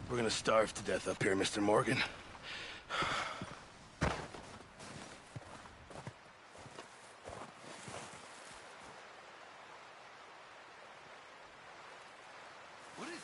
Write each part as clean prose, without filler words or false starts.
We're gonna starve to death up here, Mr. Morgan. What is it?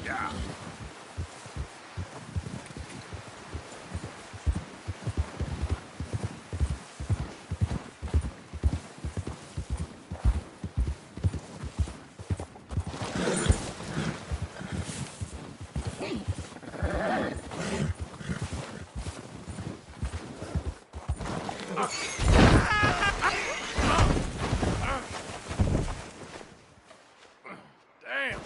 Yeah. Damn.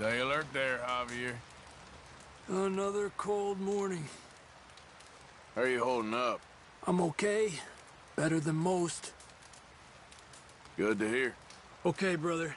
Stay alert there, Javier. Another cold morning. How are you holding up? I'm okay. Better than most. Good to hear. Okay, brother.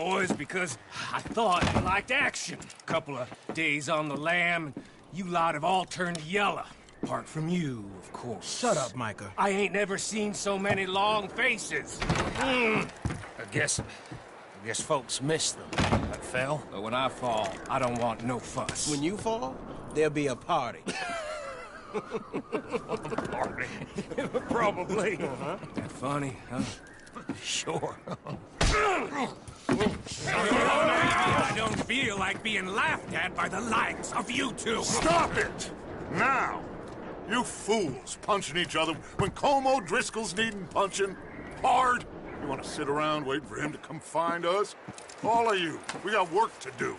boys, because I thought you liked action. Couple of days on the lam, and you lot have all turned yellow. Apart from you, of course. Shut up, Micah. I ain't never seen so many long faces. I guess folks miss them. I fell, but when I fall, I don't want no fuss. When you fall, there'll be a party. Party? Probably. That funny, huh? Sure. I don't feel like being laughed at by the likes of you two. Stop it! Now! You fools punching each other when Colm O'Driscoll's needing punching hard. You want to sit around waiting for him to come find us? All of you, we got work to do.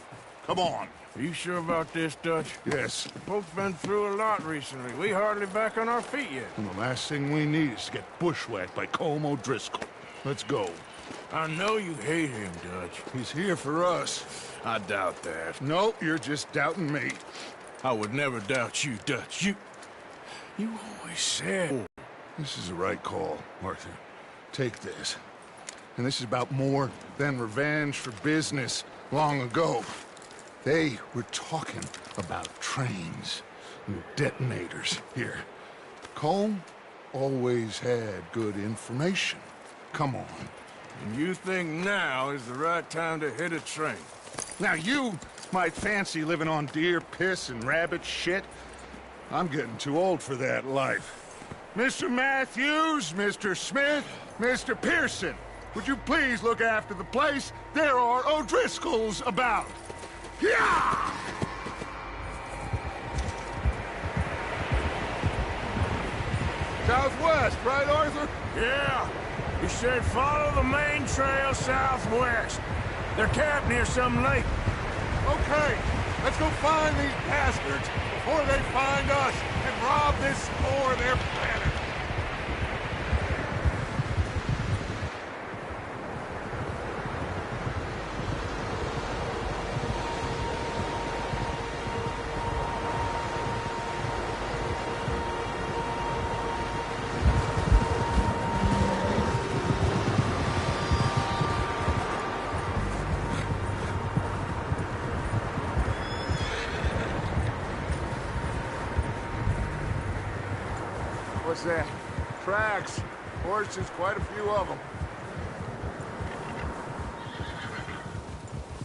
Come on. Are you sure about this, Dutch? Yes. Folks been through a lot recently. We hardly back on our feet yet. And the last thing we need is to get bushwhacked by Colm O'Driscoll. Let's go. I know you hate him, Dutch. He's here for us. I doubt that. No, you're just doubting me. I would never doubt you, Dutch. You always said... This is the right call, Arthur. Take this. And this is about more than revenge for business long ago. They were talking about trains and detonators here. Colm always had good information. Come on. And you think now is the right time to hit a train? Now you might fancy living on deer piss and rabbit shit. I'm getting too old for that life. Mr. Matthews, Mr. Smith, Mr. Pearson, would you please look after the place? There are O'Driscolls about. Yeah! Southwest, right, Arthur? Yeah. He said follow the main trail southwest. They're camped near some lake. Okay, let's go find these bastards before they find us and rob this store of their planet. What's that? Tracks. Horses, quite a few of them.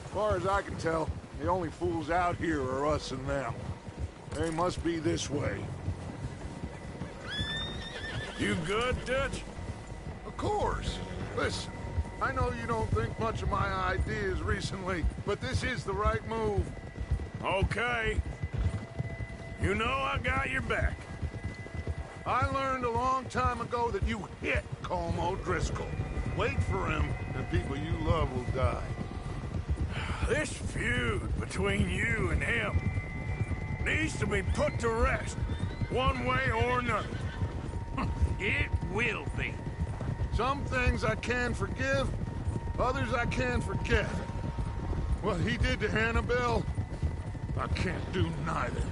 As far as I can tell, the only fools out here are us and them. They must be this way. You good, Dutch? Of course. Listen, I know you don't think much of my ideas recently, but this is the right move. Okay. You know I got your back. I learned a long time ago that you hit Colm O'Driscoll. Wait for him, and people you love will die. This feud between you and him needs to be put to rest, one way or another. It will be. Some things I can forgive, others I can forget. What he did to Annabelle, I can't do neither.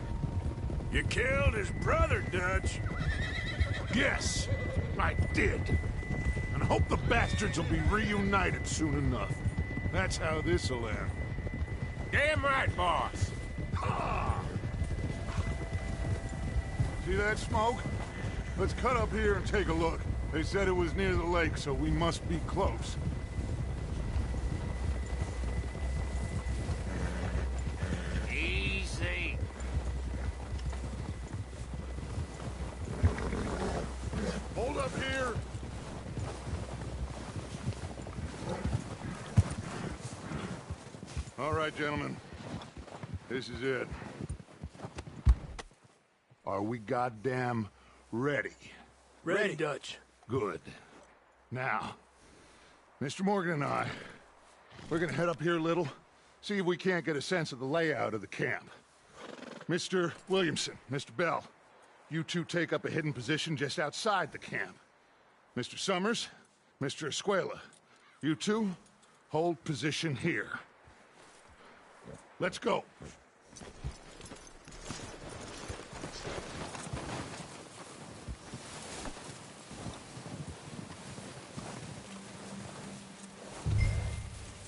You killed his brother, Dutch. Yes, I did. And I hope the bastards will be reunited soon enough. That's how this'll end. Damn right, boss. See that smoke? Let's cut up here and take a look. They said it was near the lake, so we must be close. Easy. Hold up here! All right, gentlemen. This is it. Are we goddamn ready? Ready, Dutch. Good. Now, Mr. Morgan and I, we're gonna head up here a little, see if we can't get a sense of the layout of the camp. Mr. Williamson, Mr. Bell, you two take up a hidden position just outside the camp. Mr. Summers, Mr. Escuela, you two hold position here. Let's go.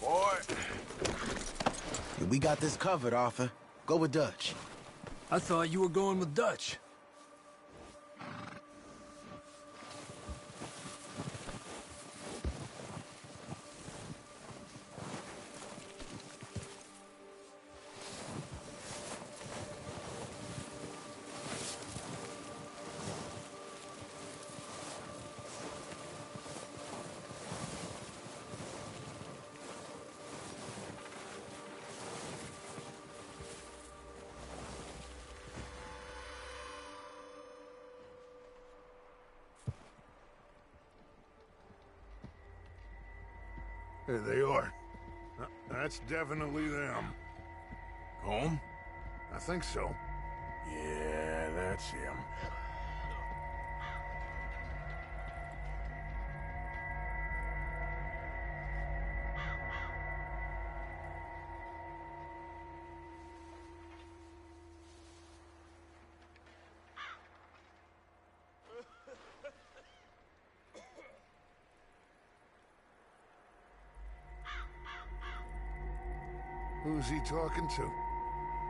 Boy, We got this covered, Arthur. Go with Dutch. I thought you were going with Dutch. There they are. That's definitely them. Home? I think so. Yeah, that's him. Who's he talking to?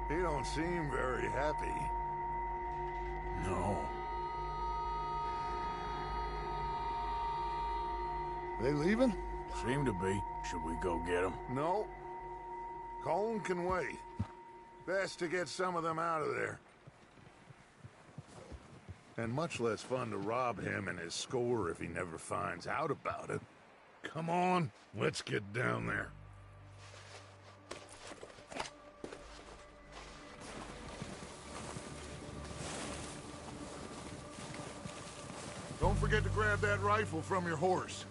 He don't seem very happy. No. They leaving? Seem to be. Should we go get him? No. Colin can wait. Best to get some of them out of there. And much less fun to rob him and his score if he never finds out about it. Come on, let's get down there. Don't forget to grab that rifle from your horse.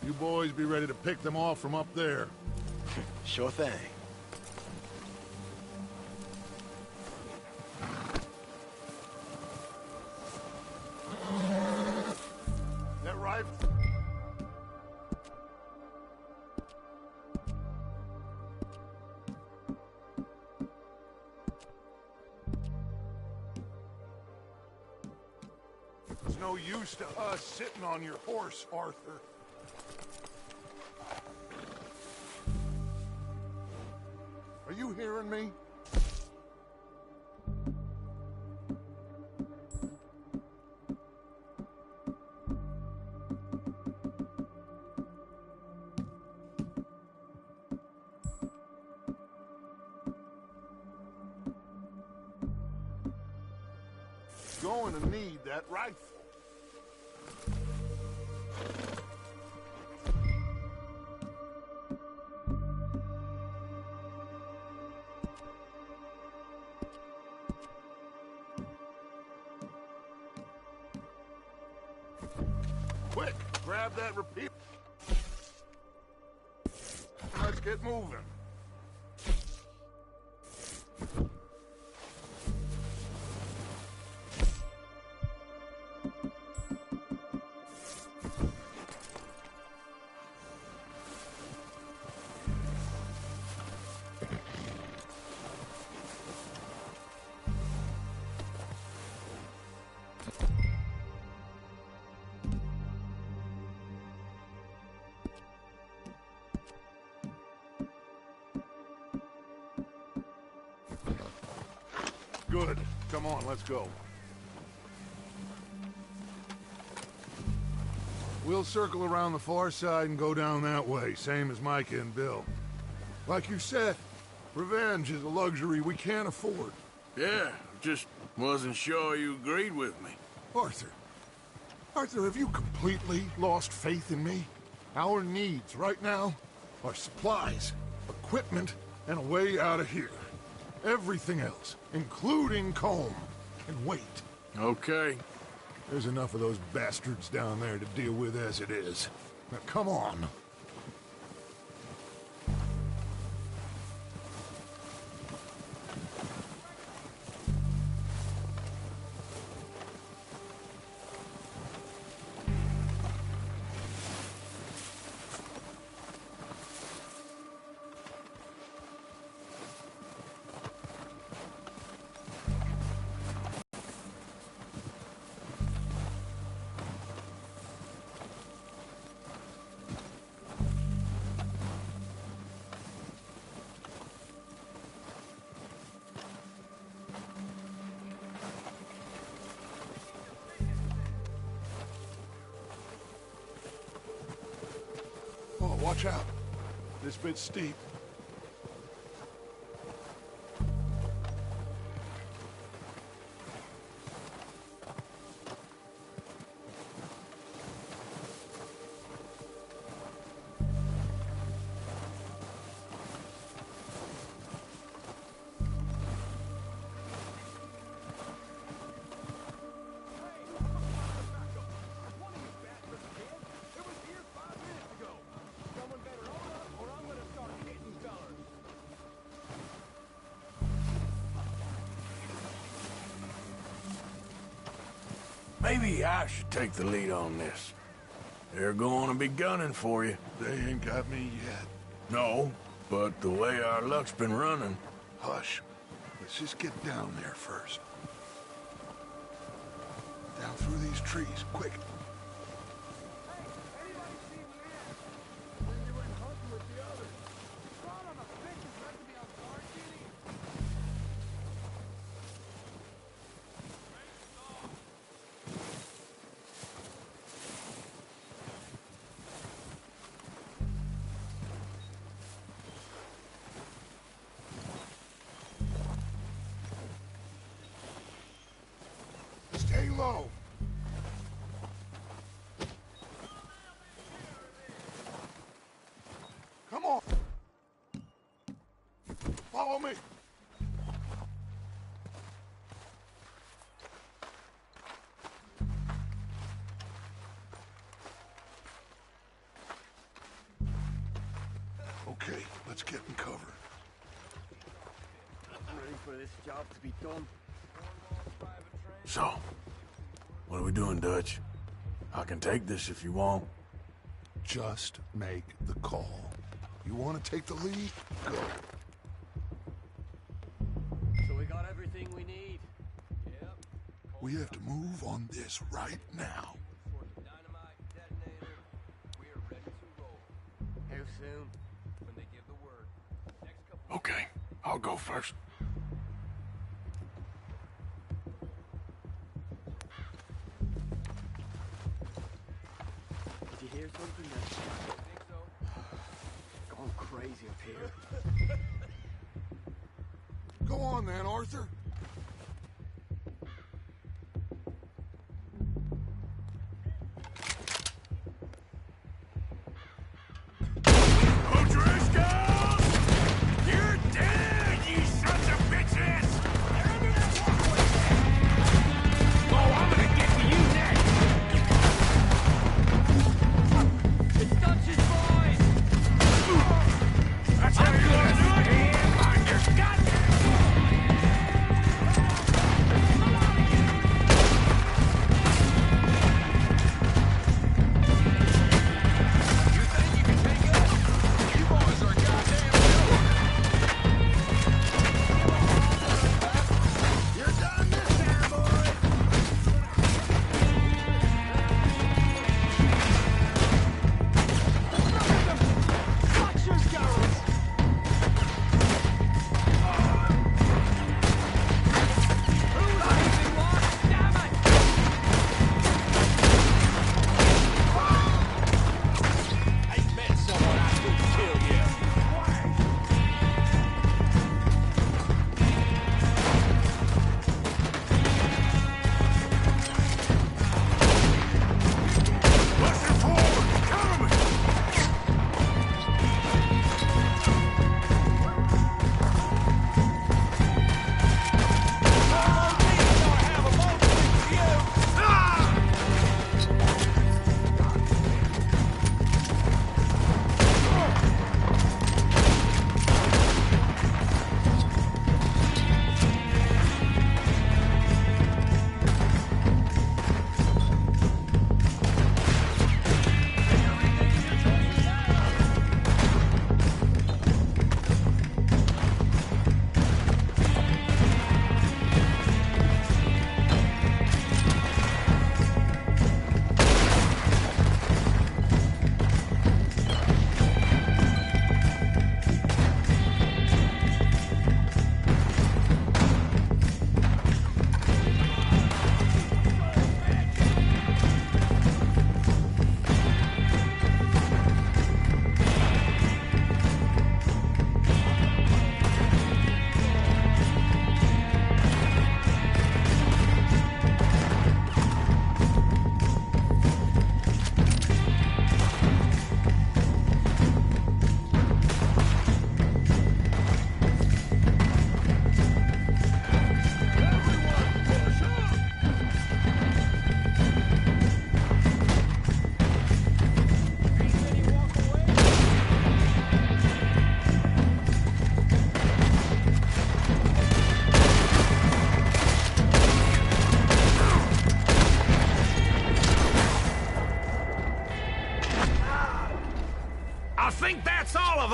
You boys be ready to pick them off from up there. Sure thing. That rifle... It's no use to us sitting on your horse, Arthur. Are you hearing me? Going to need that rifle. Quick, grab that repeater. Let's get moving. Good. Come on, let's go. We'll circle around the far side and go down that way, same as Micah and Bill. Like you said, revenge is a luxury we can't afford. Yeah, just wasn't sure you agreed with me. Arthur. Arthur, have you completely lost faith in me? Our needs right now are supplies, equipment, and a way out of here. Everything else, including Colm, can wait. Okay. There's enough of those bastards down there to deal with as it is. Now, come on. Watch out. This bit's steep. Maybe I should take the lead on this. They're going to be gunning for you. They ain't got me yet. No, but the way our luck's been running... Hush. Let's just get down there first. Down through these trees, quick. Stay low. Come on. Follow me. Okay, let's get in cover. I'm ready for this job to be done. So, what are we doing, Dutch? I can take this if you want. Just make the call. You want to take the lead? Go. So we got everything we need. Yep. We have to move on this right now. Dynamite detonator. We are ready to roll. How soon? When they give the word. Next couple. Okay, I'll go first. Did you hear something? I think so. Going crazy up here. Go on then, Arthur. O'Driscoll! You're dead, you sons of bitches! Oh, I'm gonna get to you next! It's Dutch's boys! That's how you're gonna do it? Mind your goddamn...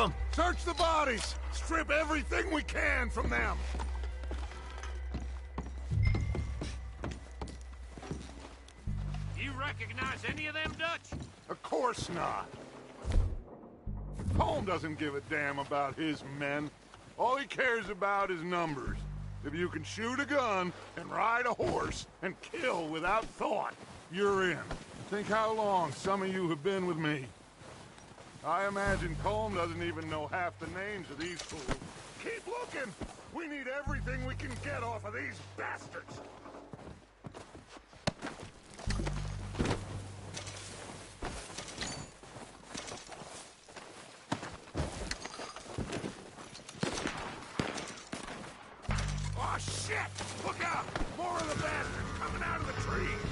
them! Search the bodies! Strip everything we can from them! You recognize any of them, Dutch? Of course not. Colm doesn't give a damn about his men. All he cares about is numbers. If you can shoot a gun and ride a horse and kill without thought, you're in. Think how long some of you have been with me. I imagine Colm doesn't even know half the names of these fools. Keep looking! We need everything we can get off of these bastards! Oh, shit! Look out! More of the bastards coming out of the trees!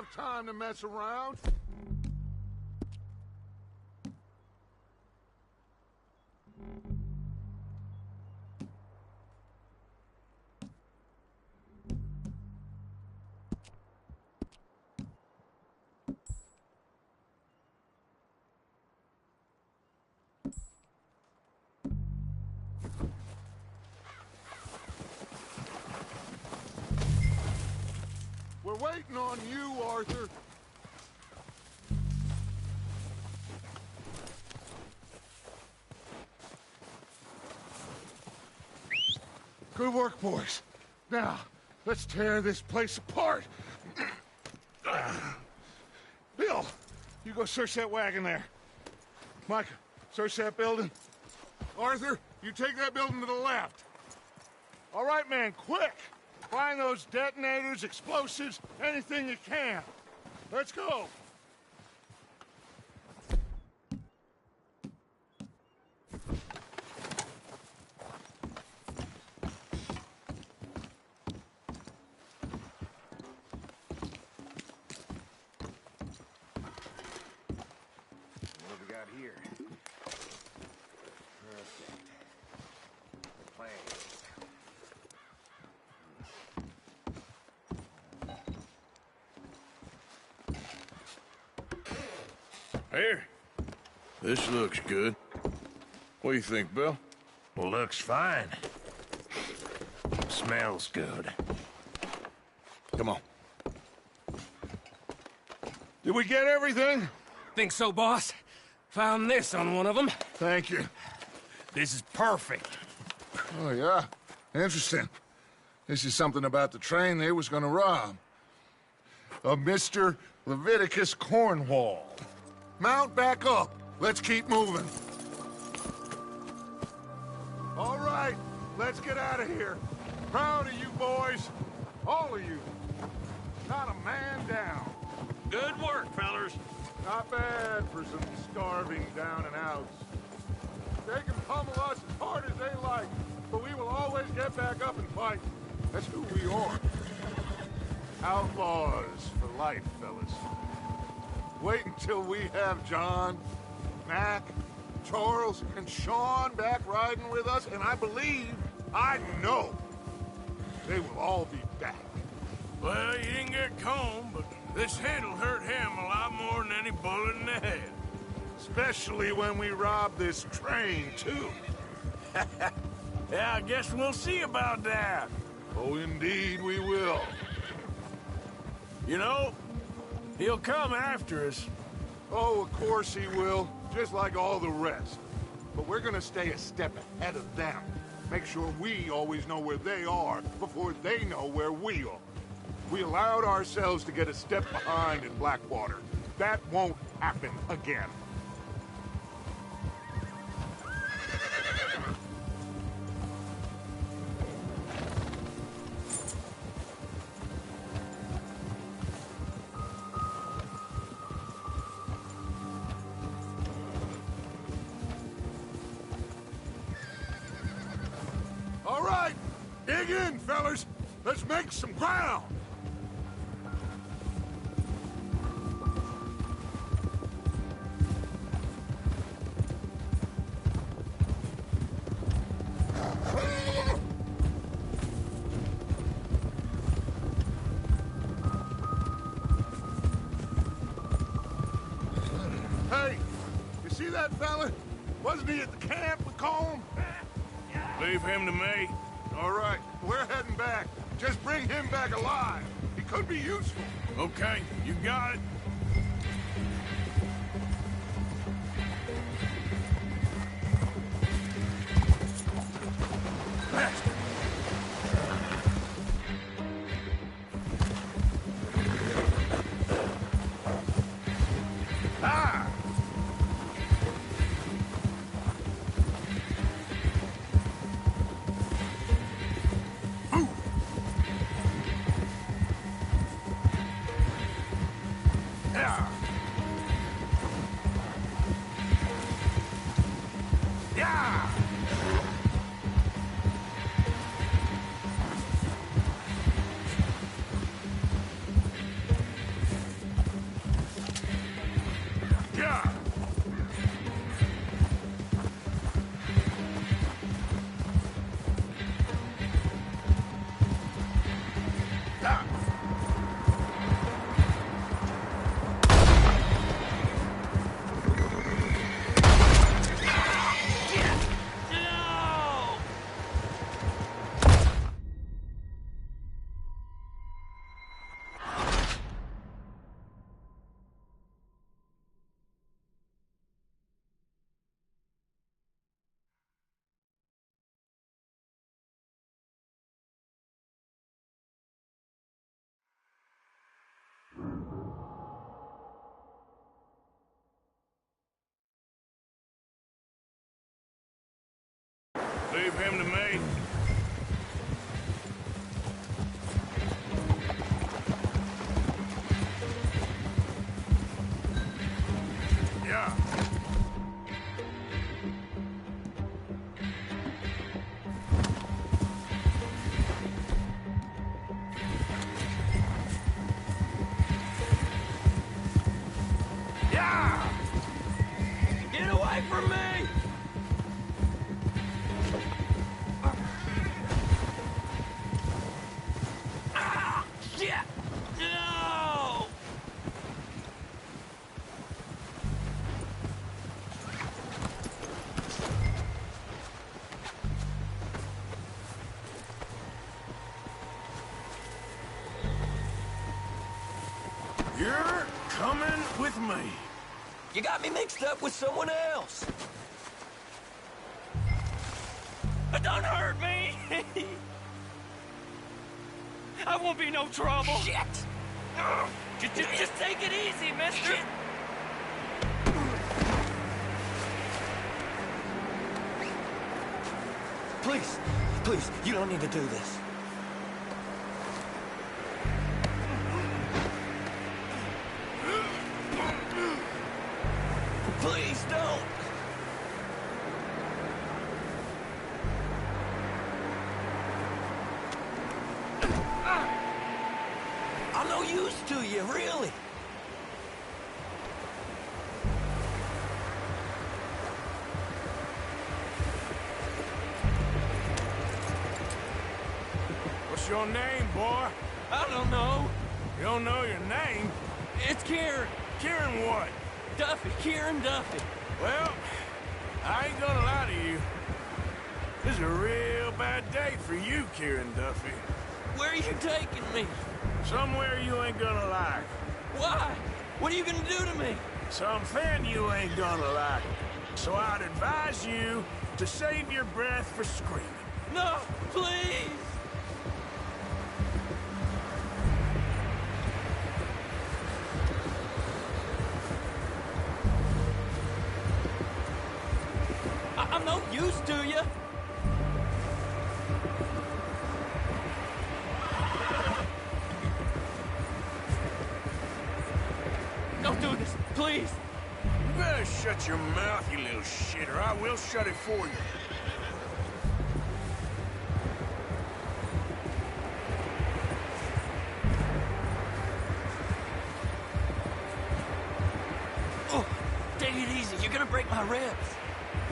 have time to mess around. We're waiting on you, Arthur. Good work, boys. Now, let's tear this place apart. Bill, you go search that wagon there. Micah, search that building. Arthur, you take that building to the left. All right, man, quick! Find those detonators, explosives, anything you can. Let's go! What have we got here? Perfect. Plane. Here. This looks good. What do you think, Bill? Looks fine. Smells good. Come on. Did we get everything? Think so, boss? Found this on one of them. Thank you. This is perfect. Oh, yeah? Interesting. This is something about the train they was gonna rob. Of Mr. Leviticus Cornwall. Mount back up. Let's keep moving. All right, let's get out of here. Proud of you boys. All of you. Not a man down. Good work, fellers. Not bad for some starving down and outs. They can pummel us as hard as they like, but we will always get back up and fight. That's who we are. Outlaws for life, fellas. Wait until we have John, Mac, Charles, and Sean back riding with us, and I believe, I know, they will all be back. Well, you didn't get Combe, but this head'll hurt him a lot more than any bullet in the head. Especially when we rob this train, too. Yeah, I guess we'll see about that. Oh, indeed we will. You know, he'll come after us. Oh, of course he will, just like all the rest. But we're gonna stay a step ahead of them. Make sure we always know where they are before they know where we are. We allowed ourselves to get a step behind in Blackwater. That won't happen again. All right, dig in, fellas. Let's make some ground. Hey, you see that fella? Wasn't he at the camp with Colm? Leave him to me. All right, we're heading back. Just bring him back alive. He could be useful. Okay, you got it. Ah! Leave him to me. Yeah. Yeah! Get away from me! Ah! Shit! No! You're coming with me. You got me mixed up with someone else. Don't hurt me! I won't be no trouble. Shit! Just take it easy, mister. Please, please, you don't need to do this. Please don't! I'm no use to you, really. What's your name, boy? I don't know. You don't know your name? It's Kieran. Kieran what? Duffy, Kieran Duffy. Well, I ain't gonna lie to you. This is a real bad day for you, Kieran Duffy. Where are you taking me? Somewhere you ain't gonna like. Why? What are you gonna do to me? Something you ain't gonna like. So I'd advise you to save your breath for screaming. No, please! I'm no use to you. Don't do this, please. You better shut your mouth, you little shit, or I will shut it for you. Oh, take it easy. You're gonna break my ribs.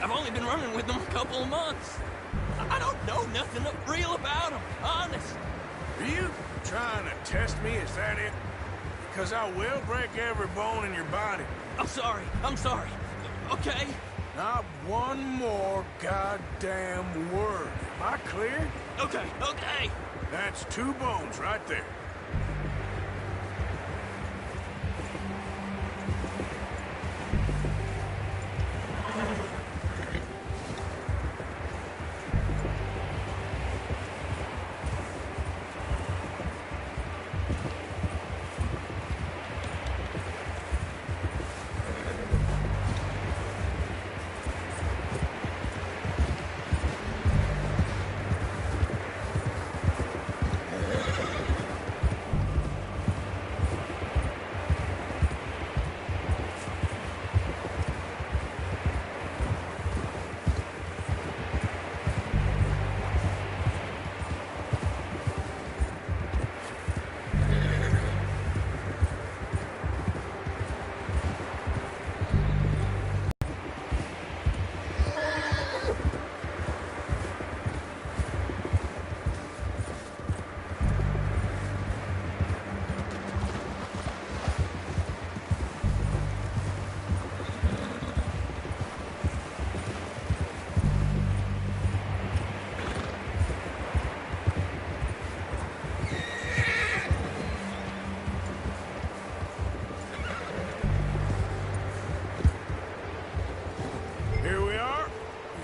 I've only been running with them a couple of months. I don't know nothing real about them, honest. Are you trying to test me? Is that it? Because I will break every bone in your body. I'm sorry. Okay? Not one more goddamn word. Am I clear? Okay. That's 2 bones right there.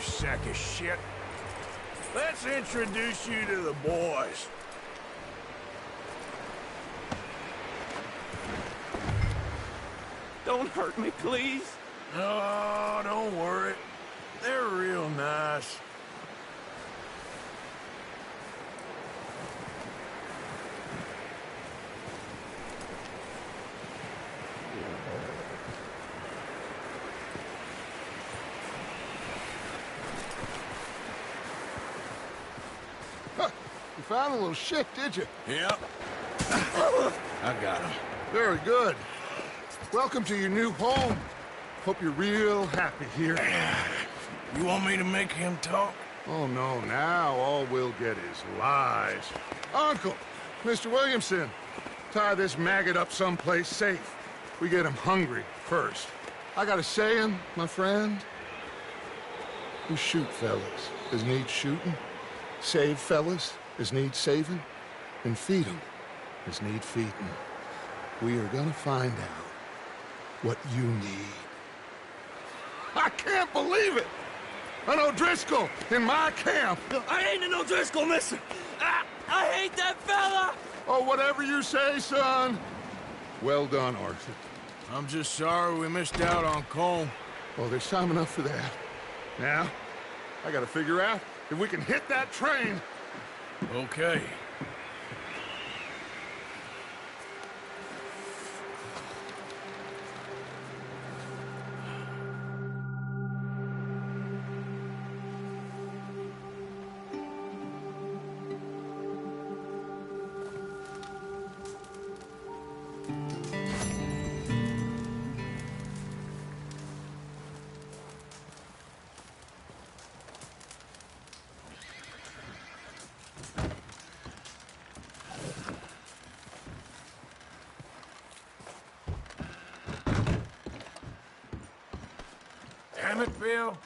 Sack of shit. Let's introduce you to the boys. Don't hurt me, please. No, don't worry. They're real nice. You found a little shit, did you? Yep. I got him. Very good. Welcome to your new home. Hope you're real happy here. You want me to make him talk? Oh, no, now all we'll get is lies. Uncle, Mr. Williamson, tie this maggot up someplace safe. We get him hungry first. I got a saying, my friend. We shoot fellas as need shooting, save fellas as need saving, and feed 'em as need feeding. We are gonna find out what you need. I can't believe it! An O'Driscoll in my camp! I ain't an O'Driscoll, mister! I hate that fella! Oh, whatever you say, son. Well done, Arthur. I'm just sorry we missed out on Colm. Oh, there's time enough for that. Now, I gotta figure out if we can hit that train. Okay. Damn it, Bill.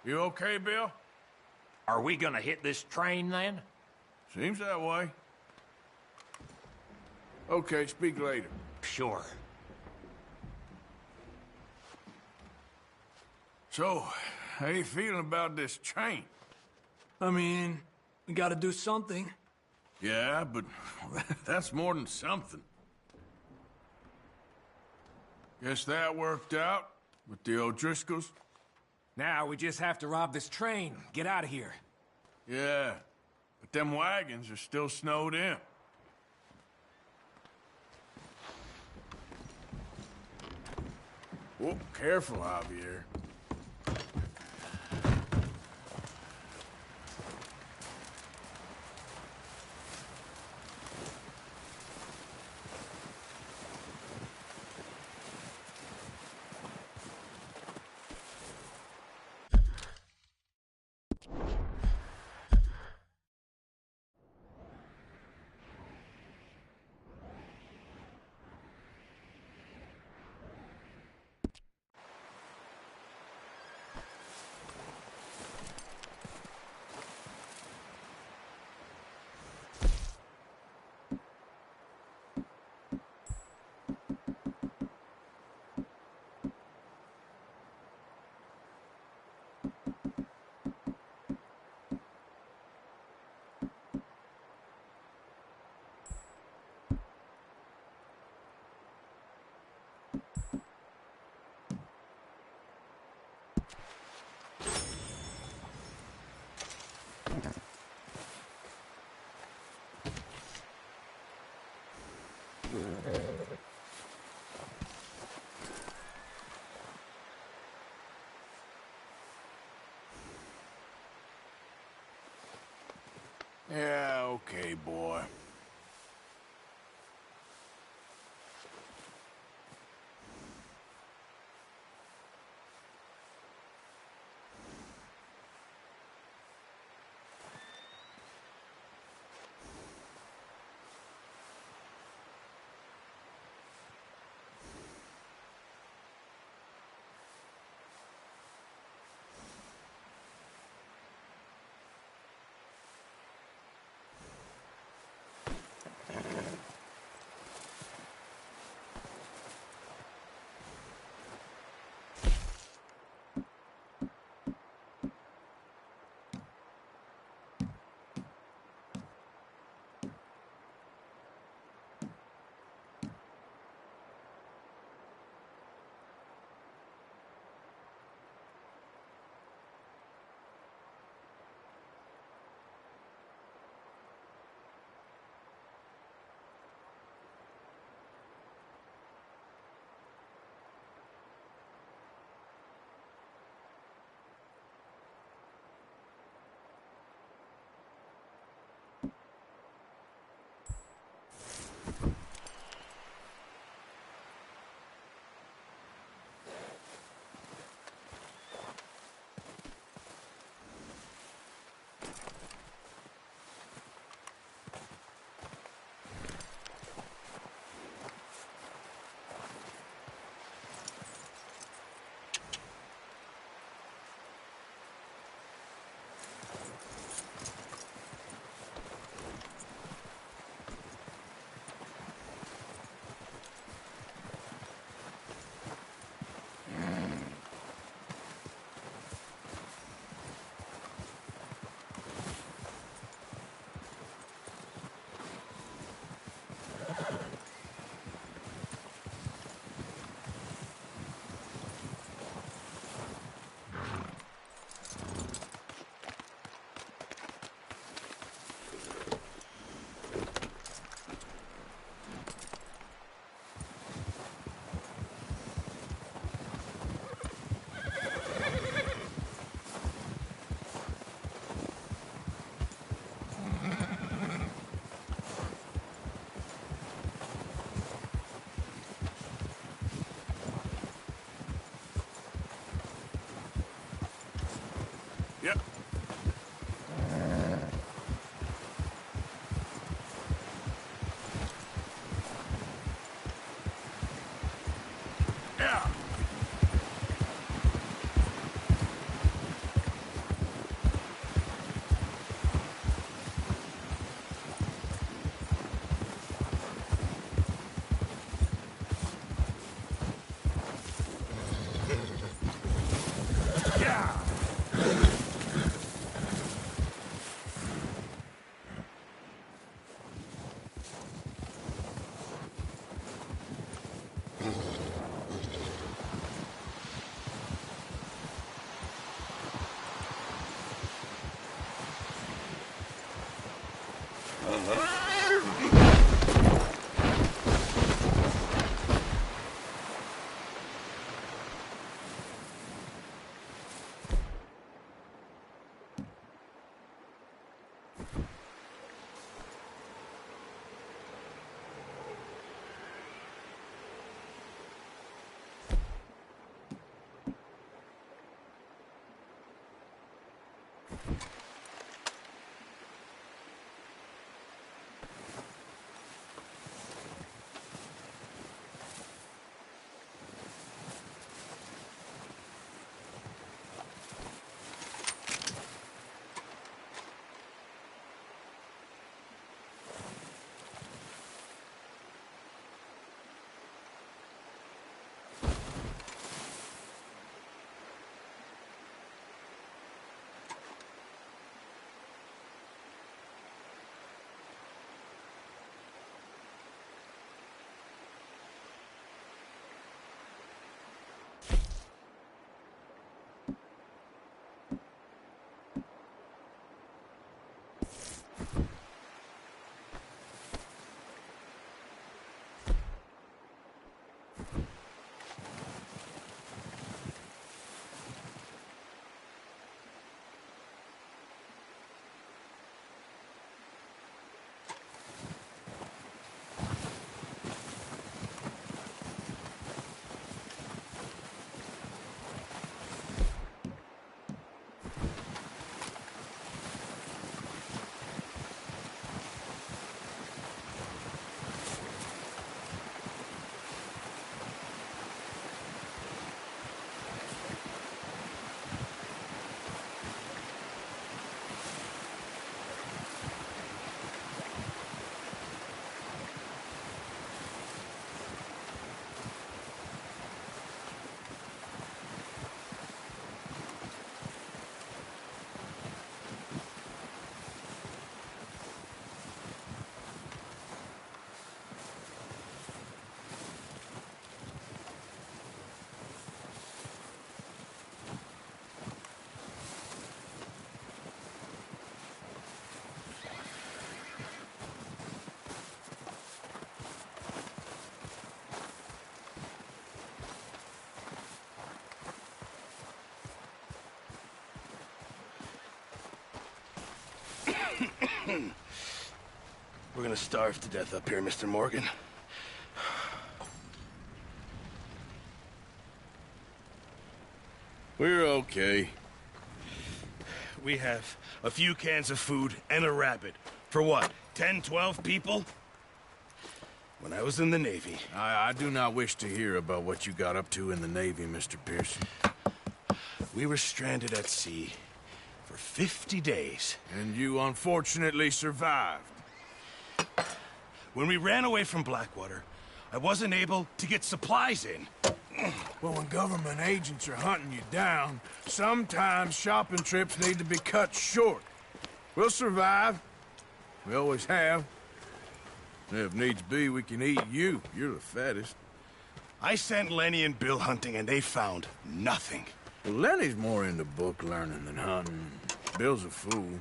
You okay, Bill? Are we gonna hit this train, then? Seems that way. Okay, speak later. Sure. So, how you feeling about this train? I mean, we gotta do something. Yeah, but that's more than something. Guess that worked out with the O'Driscolls? Now we just have to rob this train, get out of here. Yeah, but them wagons are still snowed in. Oh, careful, Javier. Yeah, okay, boy. Yep. Yeah. We're gonna starve to death up here, Mr. Morgan. We're okay. We have a few cans of food and a rabbit. For what, 10, 12 people? When I was in the Navy... I do not wish to hear about what you got up to in the Navy, Mr. Pearson. We were stranded at sea for 50 days. And you unfortunately survived. When we ran away from Blackwater, I wasn't able to get supplies in. Well, when government agents are hunting you down, sometimes shopping trips need to be cut short. We'll survive. We always have. If needs be, we can eat you. You're the fattest. I sent Lenny and Bill hunting, and they found nothing. Well, Lenny's more into book learning than hunting. Bill's a fool.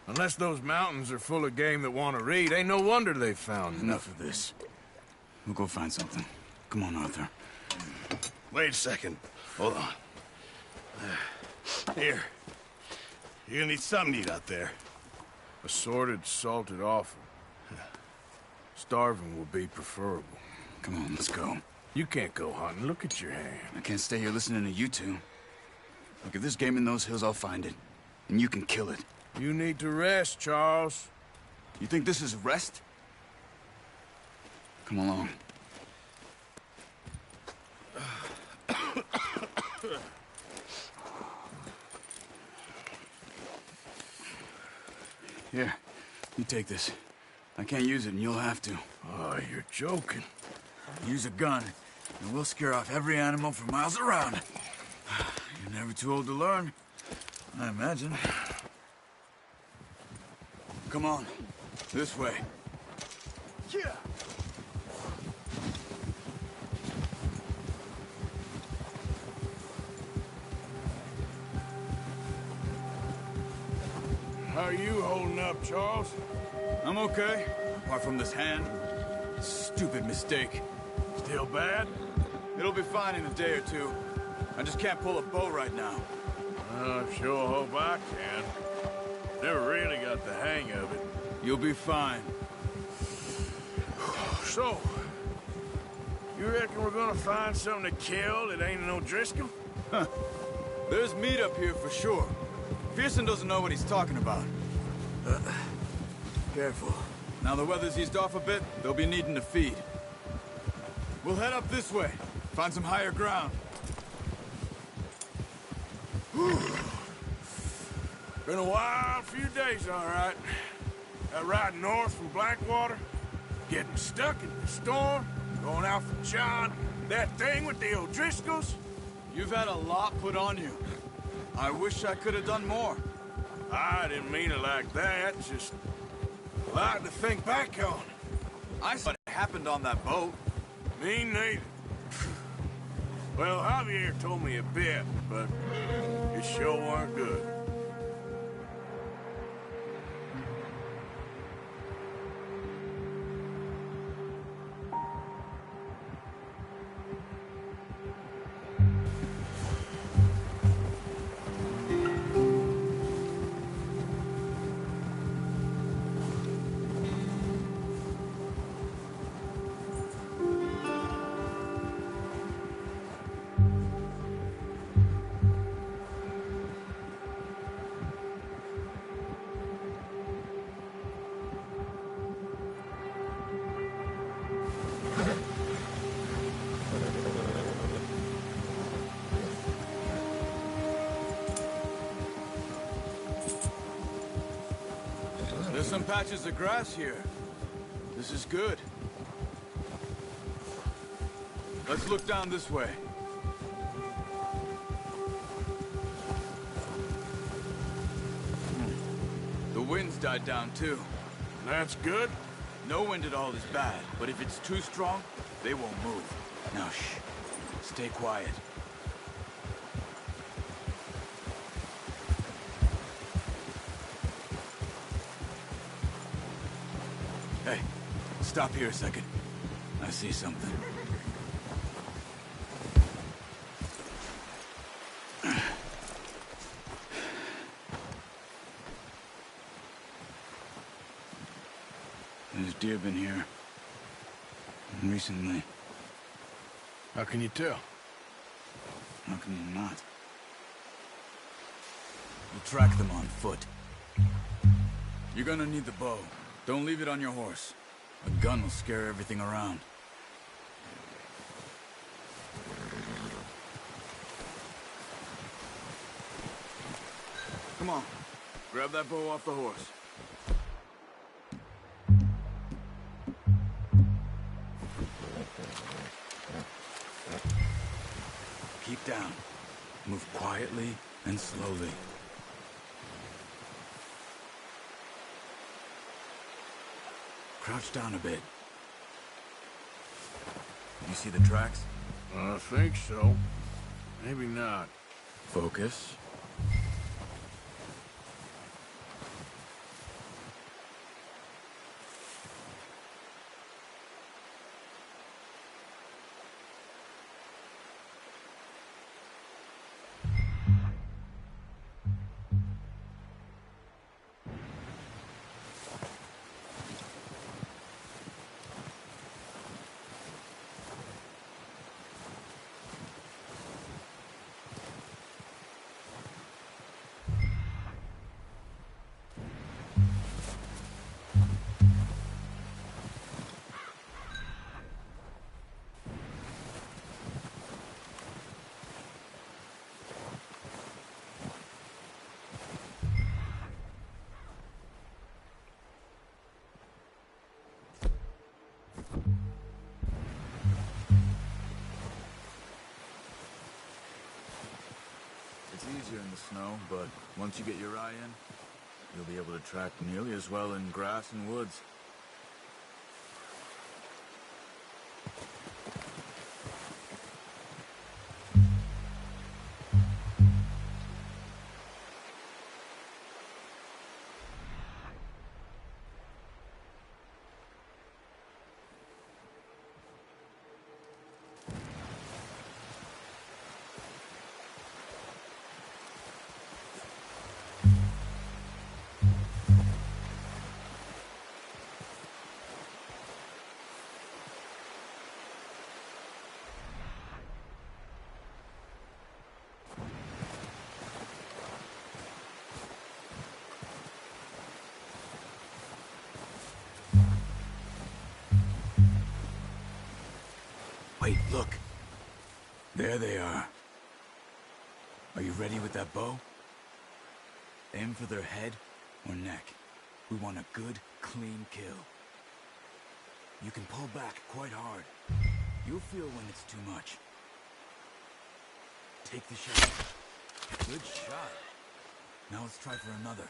Unless those mountains are full of game that want to read, ain't no wonder they found Enough of this. We'll go find something. Come on, Arthur. Wait a second. Hold on. Here. You're gonna need something to eat out there. Assorted, salted offal. Starving will be preferable. Come on, let's go. You can't go hunting. Look at your hand. I can't stay here listening to you two. Look, if there's game in those hills, I'll find it. And you can kill it. You need to rest, Charles. You think this is rest? Come along. Here, you take this. I can't use it, and you'll have to. Oh, you're joking. Use a gun, and we'll scare off every animal for miles around. You're never too old to learn, I imagine. Come on, this way. Yeah. How are you holding up, Charles? I'm okay, apart from this hand. Stupid mistake. Still bad? It'll be fine in a day or two. I just can't pull a bow right now. I sure hope I can. Never really got the hang of it. You'll be fine. So, you reckon we're gonna find something to kill that ain't no Driscoll? There's meat up here for sure. Pearson doesn't know what he's talking about. Careful. Now the weather's eased off a bit, they'll be needing to feed. We'll head up this way. Find some higher ground. Been a wild few days, all right. That ride north from Blackwater, getting stuck in the storm, going out for John, that thing with the O'Driscolls. You've had a lot put on you. I wish I could have done more. I didn't mean it like that, just a lot to think back on. I saw what happened on that boat. Me neither. Well, Javier told me a bit, but it sure weren't good. There's some patches of grass here. This is good. Let's look down this way. The wind's died down too. That's good. No wind at all is bad, but if it's too strong, they won't move. Now shh. Stay quiet. Hey, stop here a second. I see something. deer been here. Recently. How can you tell? How can you not? We'll track them on foot. You're gonna need the bow. Don't leave it on your horse. A gun will scare everything around. Come on. Grab that bow off the horse. Keep down. Move quietly and slowly. Crouch down a bit. You see the tracks? I think so. Maybe not. Focus. It's easier in the snow, but once you get your eye in, you'll be able to track nearly as well in grass and woods. Wait, look. There they are. Are you ready with that bow? Aim for their head or neck. We want a good, clean kill. You can pull back quite hard. You'll feel when it's too much. Take the shot. Good shot. Now let's try for another.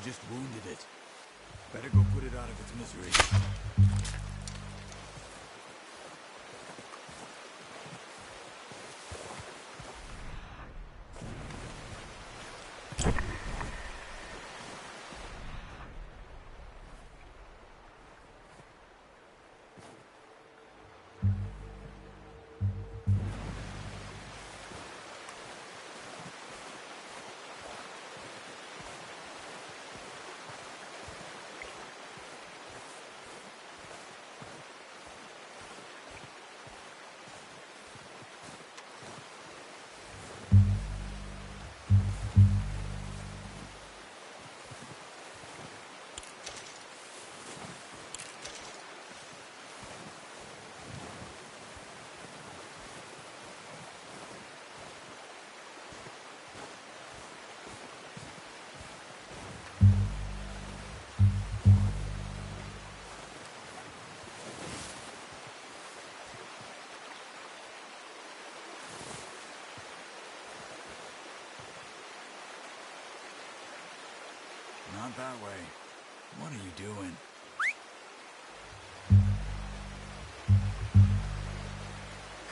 You just wounded it. Better go put it out of its misery. not that way. What are you doing?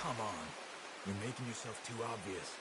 Come on. You're making yourself too obvious.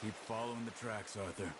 Keep following the tracks, Arthur.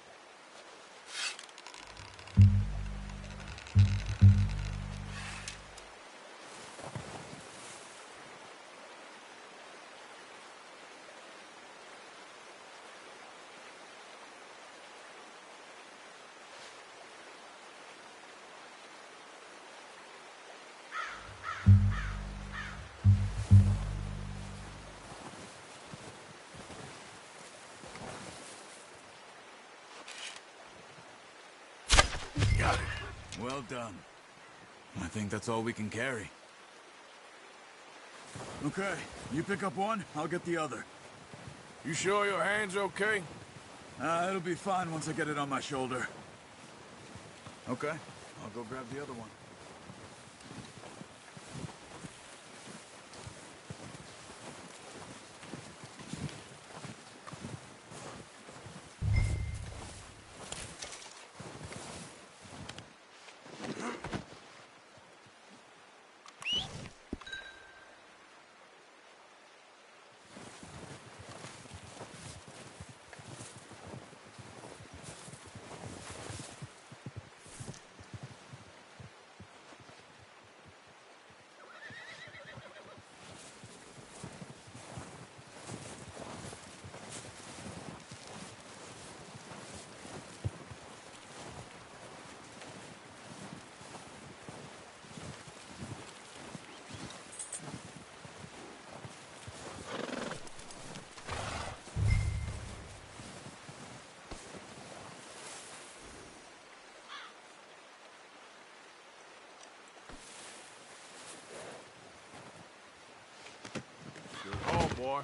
Got it. Well done. I think that's all we can carry. Okay, you pick up one, I'll get the other. You sure your hand's okay? It'll be fine once I get it on my shoulder. Okay, I'll go grab the other one. Good home, boy.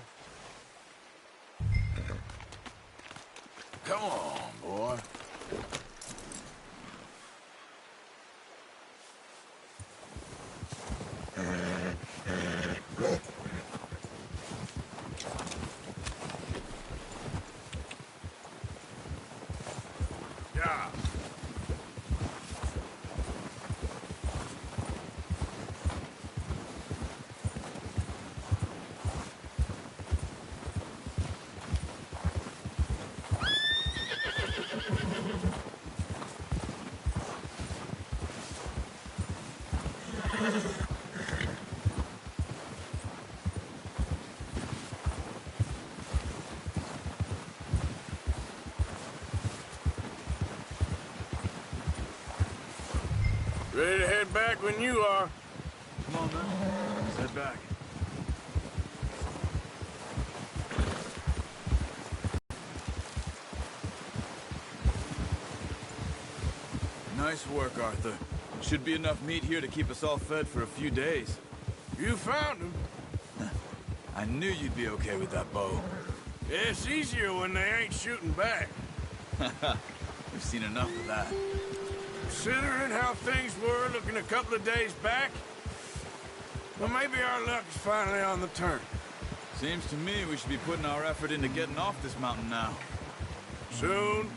Come on, boy. Yeah. Ready to head back when you are. Come on, man. Let's head back. Nice work, Arthur. Should be enough meat here to keep us all fed for a few days. You found him. I knew you'd be okay with that bow. It's easier when they ain't shooting back. We've seen enough of that. Considering how things were looking a couple of days back, well, maybe our luck is finally on the turn. Seems to me we should be putting our effort into getting off this mountain now. Soon.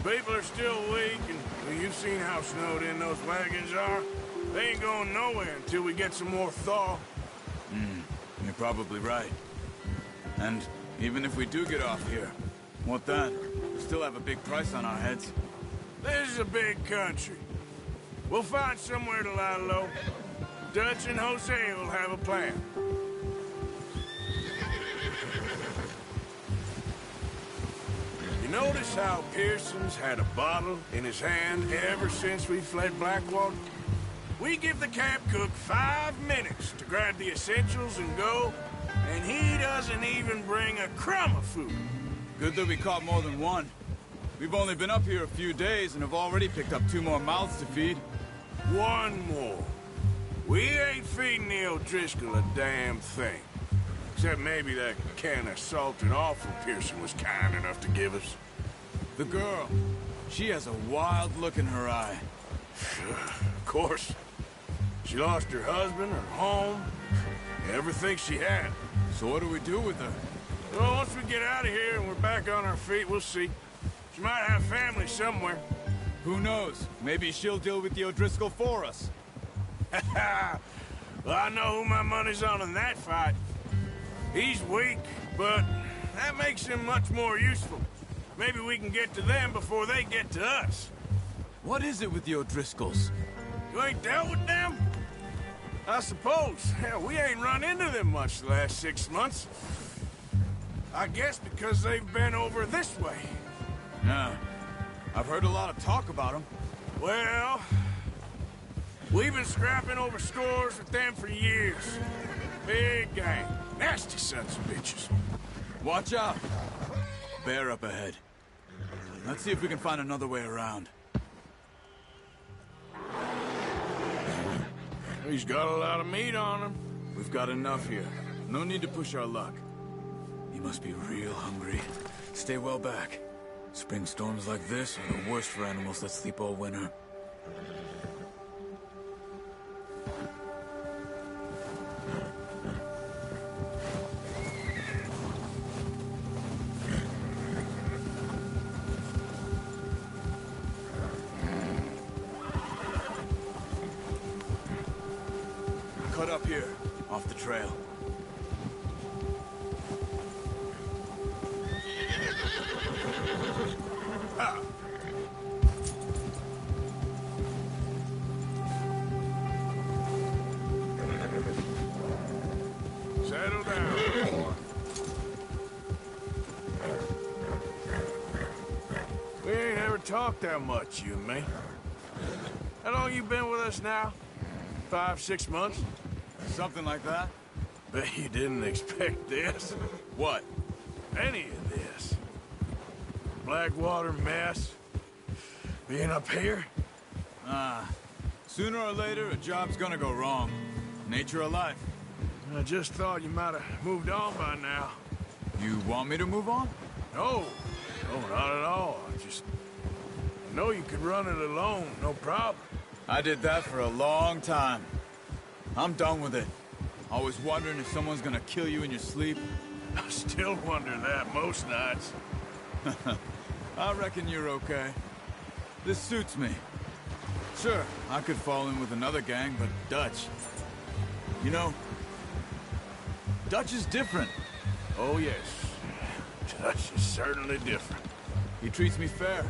People are still weak, and well, you've seen how snowed in those wagons are. They ain't going nowhere until we get some more thaw. You're probably right. And even if we do get off here, what then? We still have a big price on our heads. This is a big country. We'll find somewhere to lie low. Dutch and Jose will have a plan. You notice how Pearson's had a bottle in his hand ever since we fled Blackwater? We give the camp cook 5 minutes to grab the essentials and go, and he doesn't even bring a crumb of food. Good that we caught more than one. We've only been up here a few days and have already picked up 2 more mouths to feed. 1 more. We ain't feeding the O'Driscoll a damn thing. Except maybe that can of salted offal Pearson was kind enough to give us. The girl, she has a wild look in her eye. Of course. She lost her husband, her home, everything she had. So what do we do with her? Well, once we get out of here and we're back on our feet, we'll see. She might have family somewhere. Who knows? Maybe she'll deal with the O'Driscoll for us. Well, I know who my money's on in that fight. He's weak, but that makes him much more useful. Maybe we can get to them before they get to us. What is it with the O'Driscolls? You ain't dealt with them? I suppose. Hell, we ain't run into them much the last 6 months. I guess because they've been over this way. Yeah. I've heard a lot of talk about them. Well, we've been scrapping over scores with them for years. Big gang. Nasty sons of bitches. Watch out. Bear up ahead. Let's see if we can find another way around. He's got a lot of meat on him. We've got enough here. No need to push our luck. He must be real hungry. Stay well back. Spring storms like this are the worst for animals that sleep all winter. Cut up here, off the trail. Settle down. We ain't ever talked that much, you and me. How long you been with us now? 5, 6 months? Something like that? Bet you didn't expect this. What? Any of this. Blackwater mess. Being up here? Sooner or later, a job's gonna go wrong. Nature of life. I just thought you might have moved on by now. You want me to move on? No. No, not at all. I know you could run it alone, no problem. I did that for a long time. I'm done with it. Always wondering if someone's gonna kill you in your sleep. I still wonder that most nights. I reckon you're okay. This suits me. Sure, I could fall in with another gang, but Dutch... You know, Dutch is different. Oh, yes. Dutch is certainly different. He treats me fair.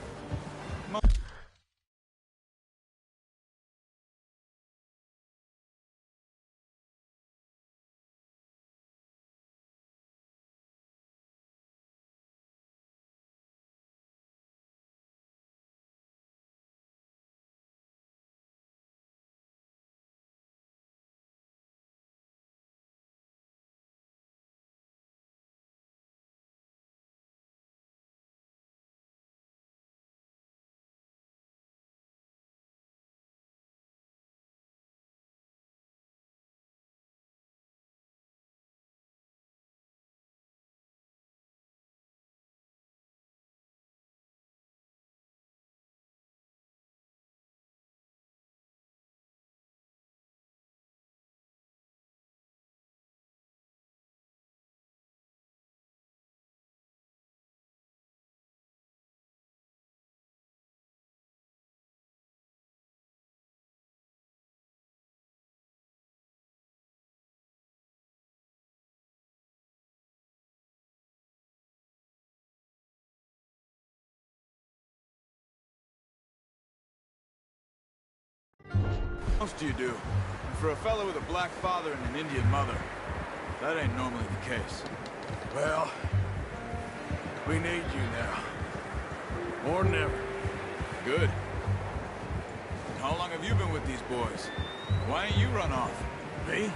What else do you do? And for a fellow with a black father and an Indian mother, that ain't normally the case. Well, we need you now. More than ever. Good. How long have you been with these boys? Why ain't you run off? Me?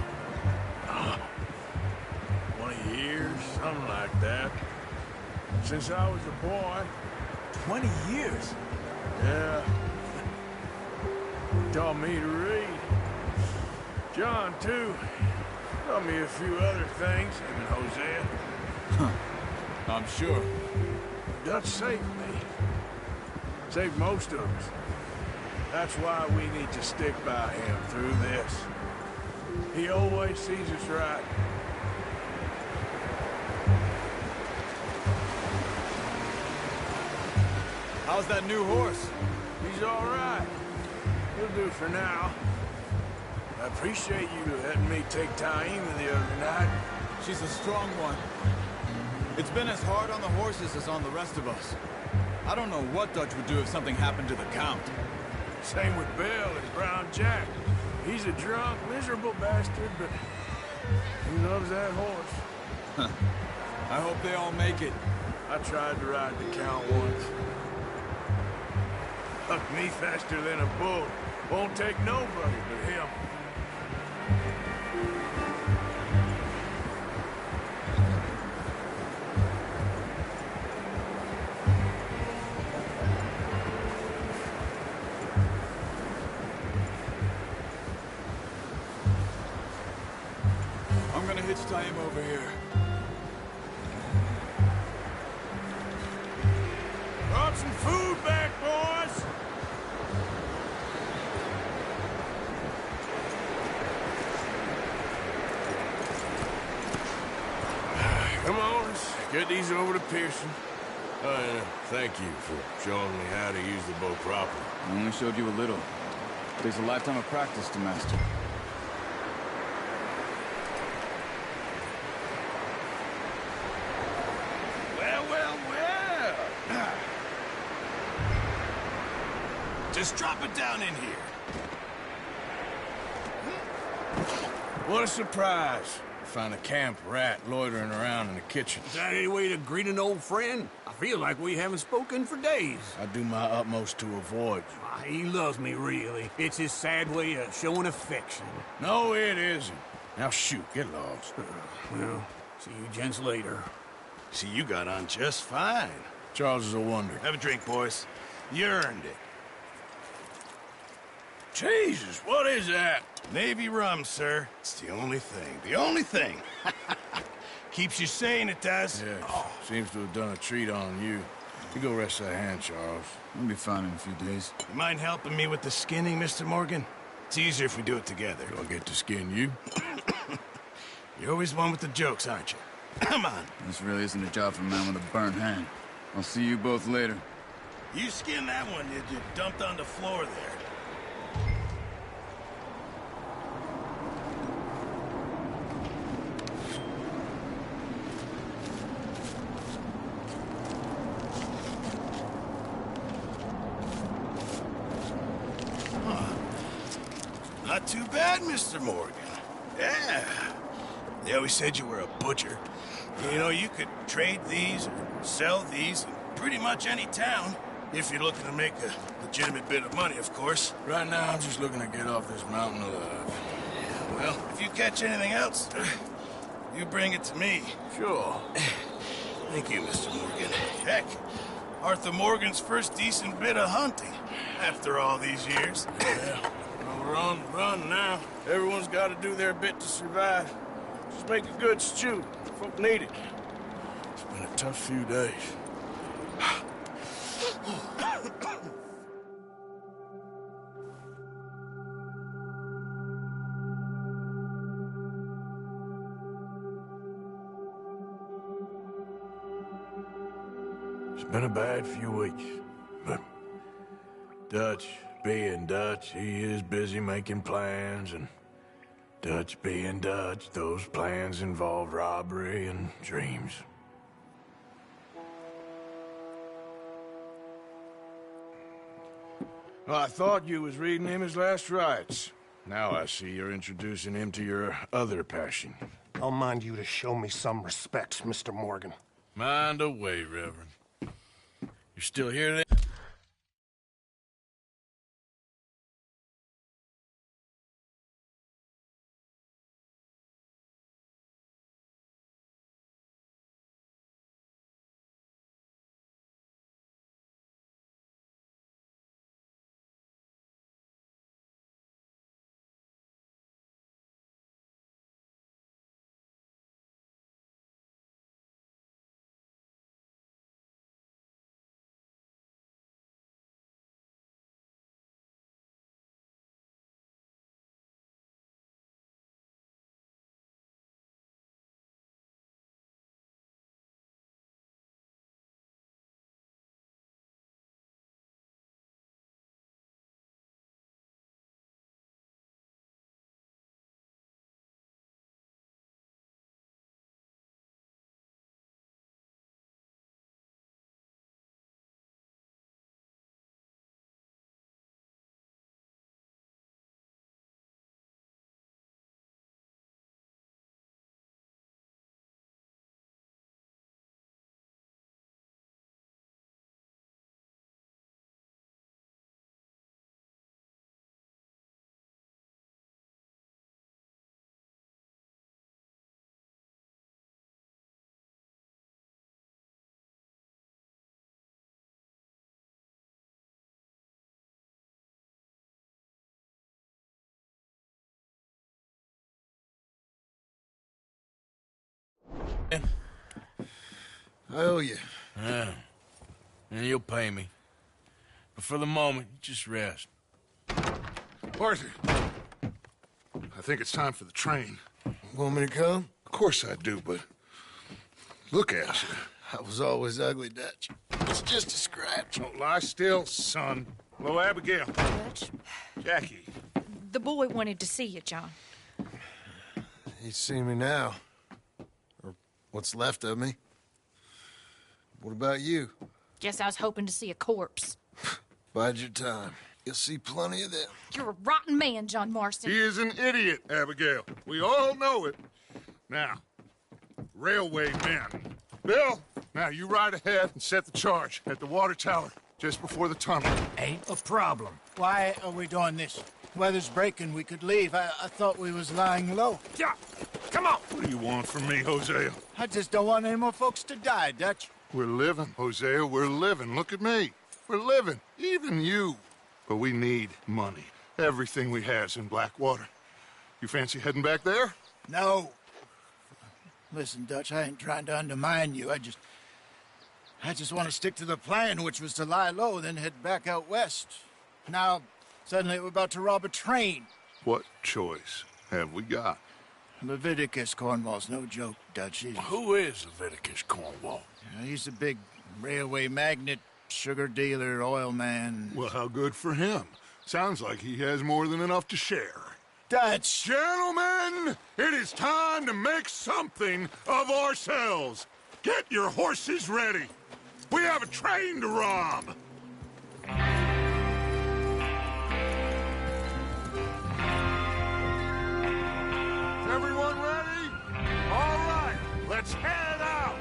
20 years, something like that. Since I was a boy. 20 years? Yeah. Taught me to read. John, too. Taught me a few other things, him and Hosea. I'm sure. Dutch saved me. Saved most of us. That's why we need to stick by him through this. He always sees us right. How's that new horse? He's all right. He'll do for now. I appreciate you letting me take Taima the other night. She's a strong one. It's been as hard on the horses as on the rest of us. I don't know what Dutch would do if something happened to the Count. Same with Bill and Brown Jack. He's a drunk, miserable bastard, but he loves that horse. I hope they all make it. I tried to ride the Count once. Hucked me faster than a bull. Won't take nobody but him. I'm gonna hitch Taima over here. Brought some food back, boys! Come on, let's get these over to Pearson. Thank you for showing me how to use the bow properly. I only showed you a little. Takes a lifetime of practice to master. Well. Just drop it down in here. What a surprise. Find a camp rat loitering around in the kitchen. Is that any way to greet an old friend? I feel like we haven't spoken for days. I do my utmost to avoid you. He loves me, really. It's his sad way of showing affection. No, it isn't. Now shoot, get lost. Well, see you gents later. See, you got on just fine. Charles is a wonder. Have a drink, boys. You earned it. Jesus, what is that? Navy rum, sir. It's the only thing. The only thing. Keeps you sane, it does. Yeah, seems to have done a treat on you. You go rest that hand, Charles. I'll be fine in a few days. You mind helping me with the skinning, Mr. Morgan? It's easier if we do it together. Do I get to skin you? You're always one with the jokes, aren't you? Come on. This really isn't a job for a man with a burnt hand. I'll see you both later. You skinned that one you dumped on the floor there. Not too bad, Mr. Morgan. Yeah. They always said you were a butcher. You know, you could trade these or sell these in pretty much any town. If you're looking to make a legitimate bit of money, of course. Right now, I'm just looking to get off this mountain alive. Well, if you catch anything else, you bring it to me. Sure. Thank you, Mr. Morgan. Heck, Arthur Morgan's first decent bit of hunting after all these years. Yeah. Well, we're on the run now. Everyone's got to do their bit to survive. Just make a good stew. Folk need it. It's been a tough few days. It's been a bad few weeks, but Dutch being Dutch, he is busy making plans, and Dutch being Dutch, those plans involve robbery and dreams. Well, I thought you was reading him his last rites. Now I see you're introducing him to your other passion. I'll mind you to show me some respect, Mr. Morgan. Mind away, Reverend. You're still here then? I owe you. Yeah. And you'll pay me. But for the moment, just rest. Arthur, I think it's time for the train. Want me to come? Of course I do, but look at you. I was always ugly, Dutch. It's just a scratch. Don't lie still, son. Hello, Abigail. Dutch, Jackie. the boy wanted to see you, John. He's seen me now. Or what's left of me. What about you? Guess I was hoping to see a corpse. Bide your time. You'll see plenty of them. You're a rotten man, John Marston. He is an idiot, Abigail. We all know it. Now, railway men. Bill, now you ride ahead and set the charge at the water tower just before the tunnel. Ain't a problem. Why are we doing this? Weather's breaking. We could leave. I thought we was lying low. Yeah, come on. What do you want from me, Hosea? I just don't want any more folks to die, Dutch. We're living, Hosea. We're living. Look at me. We're living. Even you. But we need money. Everything we have's in Blackwater. You fancy heading back there? No. Listen, Dutch, I ain't trying to undermine you. I just want to stick to the plan, which was to lie low, then head back out west. Now, suddenly we're about to rob a train. What choice have we got? Leviticus Cornwall's no joke, Dutch. Who is Leviticus Cornwall? He's a big railway magnate, sugar dealer, oil man. Well, how good for him. Sounds like he has more than enough to share. Dutch! Gentlemen, it is time to make something of ourselves. Get your horses ready. We have a train to rob. Is everyone ready? All right, let's head out.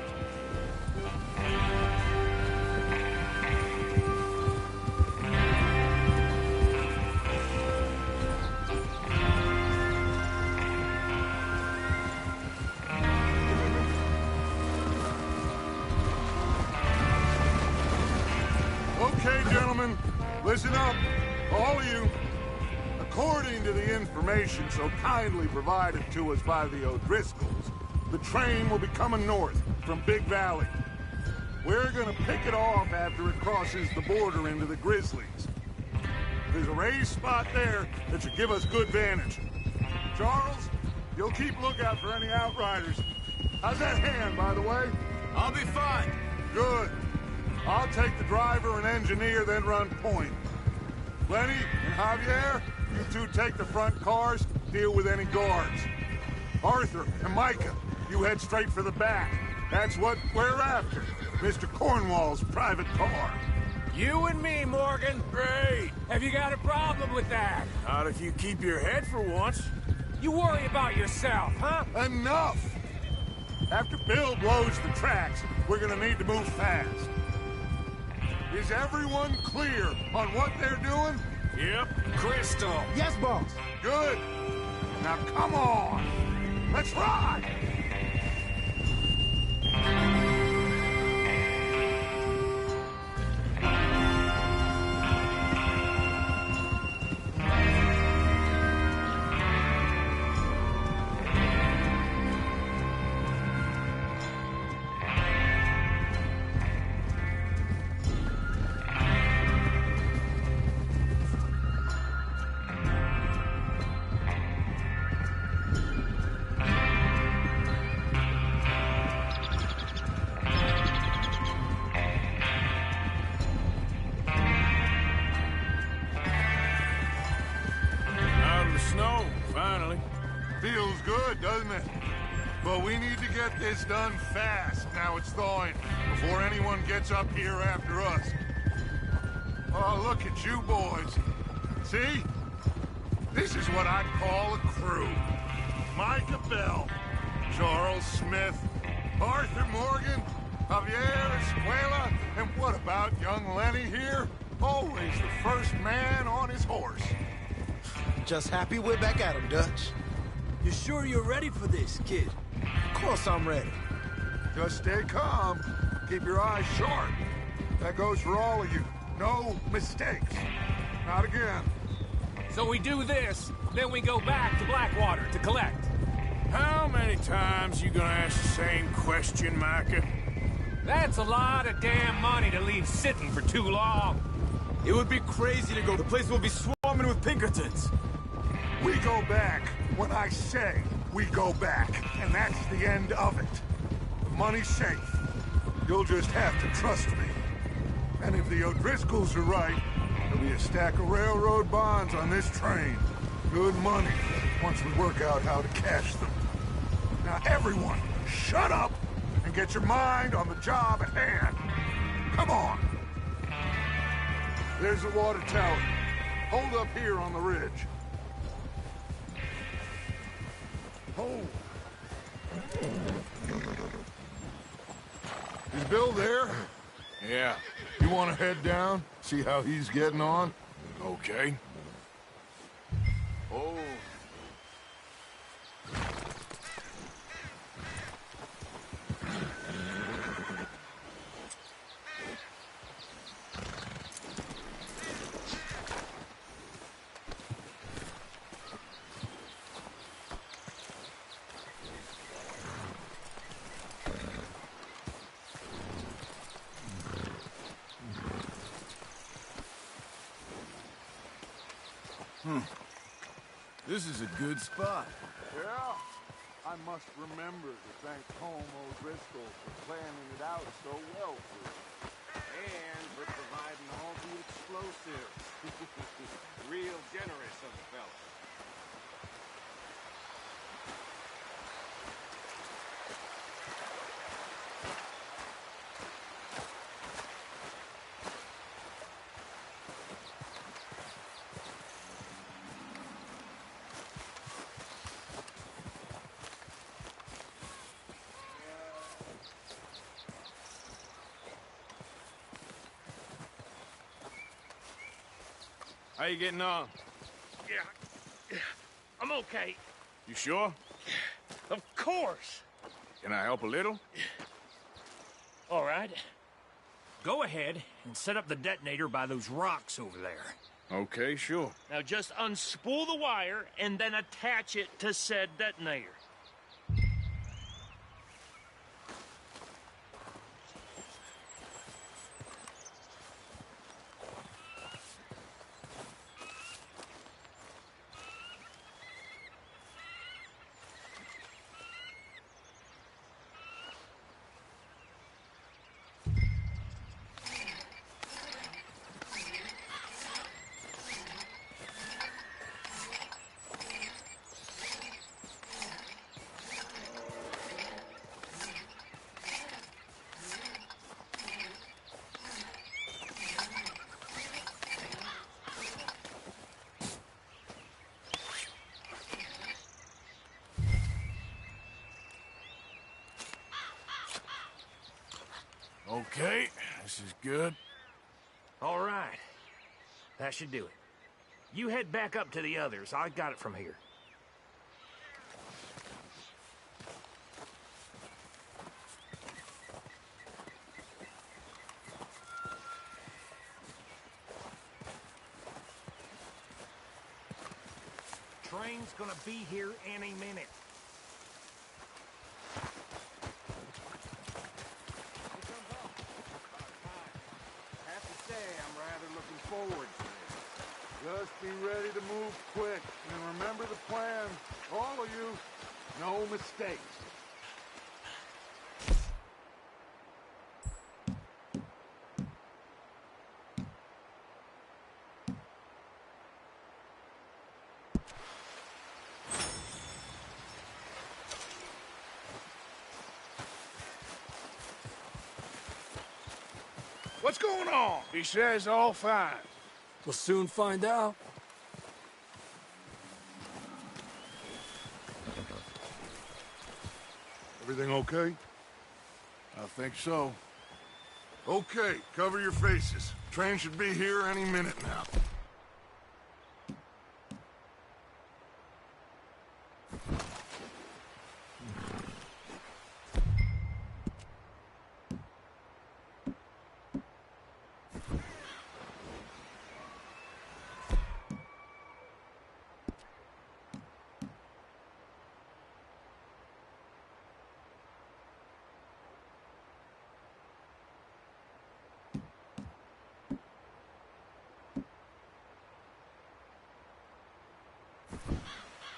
Okay, gentlemen, listen up, all of you. According to the information so kindly provided to us by the O'Driscolls, the train will be coming north from Big Valley. We're gonna pick it off after it crosses the border into the Grizzlies. There's a raised spot there that should give us good vantage. Charles, you'll keep lookout for any outriders. How's that hand, by the way? I'll be fine. Good. I'll take the driver and engineer, then run point. Lenny and Javier, you two take the front cars, deal with any guards. Arthur and Micah, you head straight for the back. That's what we're after. Mr. Cornwall's private car. You and me, Morgan. Great. Have you got a problem with that? Not if you keep your head for once. You worry about yourself, huh? Enough! After Bill blows the tracks, we're gonna need to move fast. Is everyone clear on what they're doing? Yep. Crystal. Yes, boss. Good. Now come on. Let's ride! Snow, finally. Feels good, doesn't it? But we need to get this done fast, now it's thawing, before anyone gets up here after us. Oh, look at you boys. See? This is what I'd call a crew. Micah Bell, Charles Smith, Arthur Morgan, Javier Escuela, and what about young Lenny here? Always the first man on his horse. Just happy we're back at him, Dutch. You sure you're ready for this, kid? Of course I'm ready. Just stay calm. Keep your eyes sharp. That goes for all of you. No mistakes. Not again. So we do this, then we go back to Blackwater to collect. How many times you gonna ask the same question, Micah? That's a lot of damn money to leave sitting for too long. It would be crazy to go. The place will be swarming with Pinkertons. We go back when I say we go back, and that's the end of it. The money's safe. You'll just have to trust me. And if the O'Driscolls are right, there'll be a stack of railroad bonds on this train. Good money, once we work out how to cash them. Now everyone, shut up and get your mind on the job at hand. Come on. There's the water tower. Hold up here on the ridge. Hold. Is Bill there? Yeah. You want to head down? See how he's getting on? Okay. Oh. This is a good spot. Yeah. I must remember to thank Home O'Driscoll for planning it out so well for us. And for providing all the explosives. Real generous of the fella. How you getting on? Yeah, I'm okay. You sure? Of course. Can I help a little? All right. Go ahead and set up the detonator by those rocks over there. Okay, sure. Now just unspool the wire and then attach it to said detonator. Okay, this is good. All right. That should do it. You head back up to the others. I got it from here. Train's gonna be here any minute. Have to say, I'm rather looking forward to this. Just be ready to move quick, and remember the plan. All of you, no mistakes. What's going on? He says all fine. We'll soon find out. Everything okay? I think so. Okay, cover your faces. Train should be here any minute now.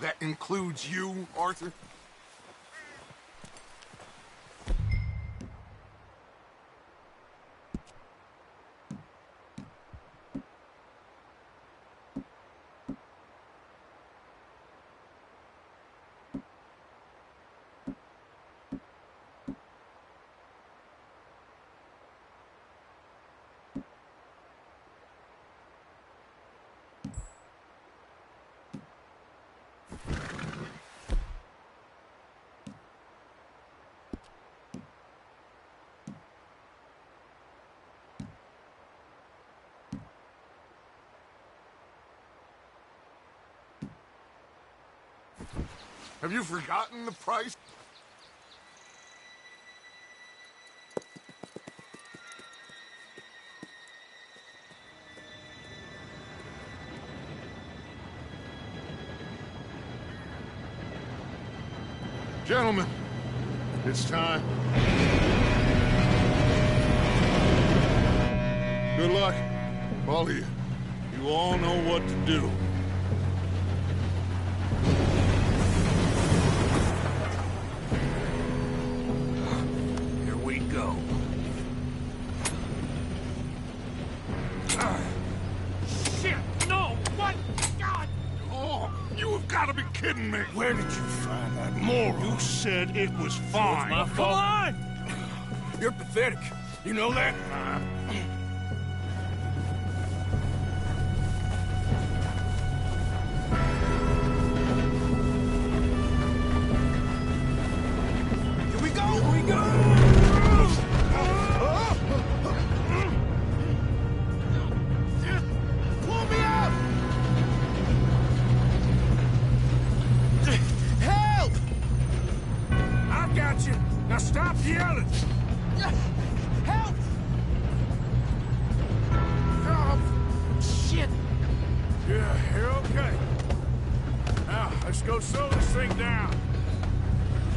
That includes you, Arthur? Have you forgotten the price? Gentlemen, it's time. Good luck, all of you. You all know what to do. Here we go. Shit! No! What? God! Oh, you have got to be kidding me. Where did you find that moron? You said it was fine. My fault. Come on! You're pathetic. You know that? Here we go! Here we go! Pull me out! Help! I got you. Now stop yelling. Help! Shit. Yeah, you're okay. Now, let's go slow this thing down.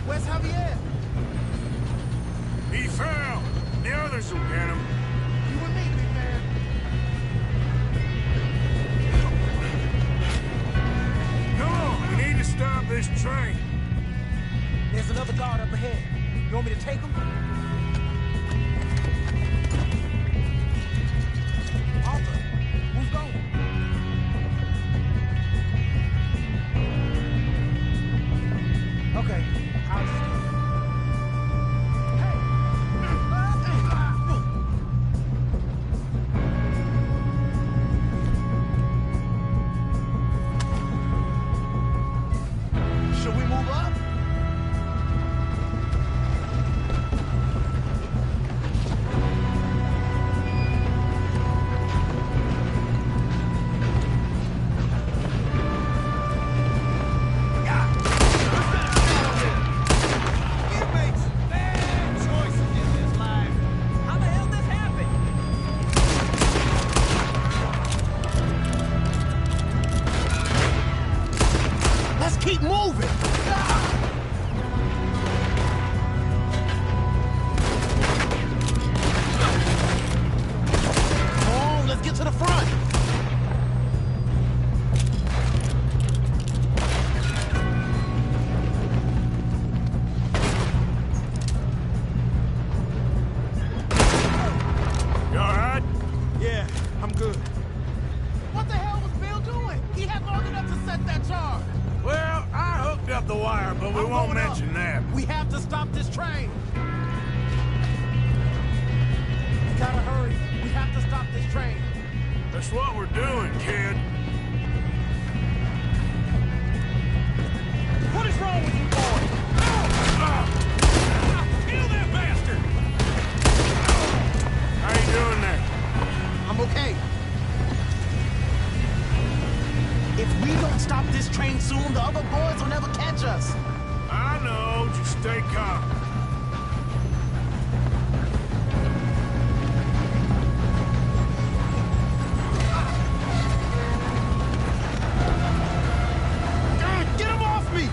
Where's Javier? He fell. The others will get him. You and me, big man. Come on, we need to stop this train. There's another guard up ahead. You want me to take him? Arthur, who's going? Okay, I'll just... Should we move up? Keep moving! Come on, let's get to the front! You all right? Yeah, I'm good. What the hell was Bill doing? He had long enough to set that charge. Well, I hooked up the wire, but we won't mention that. We have to stop this train. We gotta hurry. We have to stop this train. That's what we're doing, kid. What is wrong with you, boy? Kill that bastard! How you doing there? I'm okay. If we don't stop this train soon, the other boys will never catch us. I know. Just stay calm. Get him off me!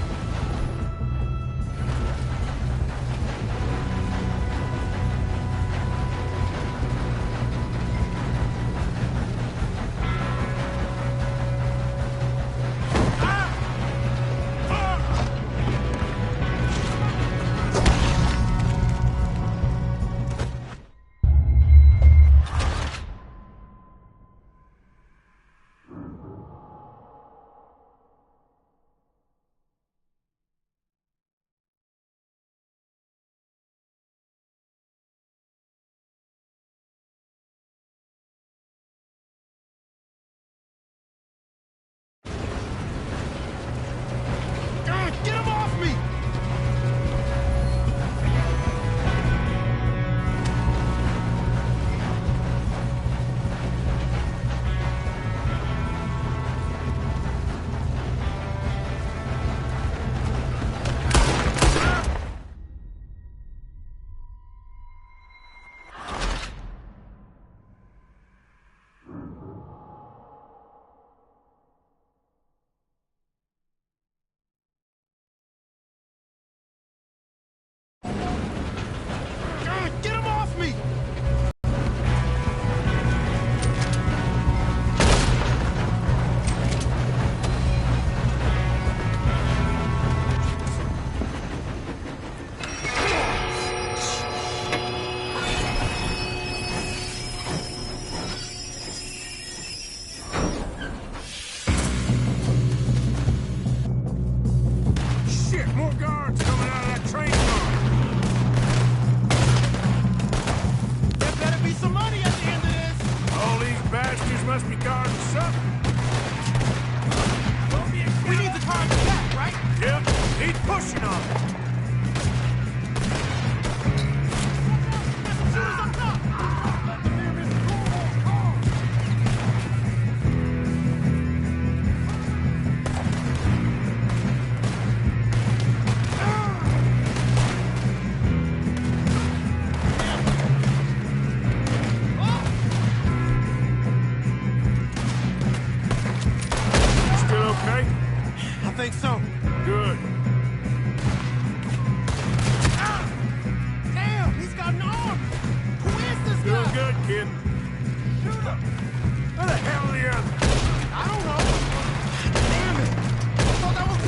Get him off me! Get him off me! Shit, more guards coming out of that train car. There better be some money at the end of this! All these bastards must be guarding something. We need the car in the back, right? Yep, he's pushing on it. Shoot us up top! Still okay? I think so. Good. Damn, he's got an arm! Who is this Doing guy? good, kid. Shoot him! Where the hell are the others? I don't know. Damn it! I thought that was...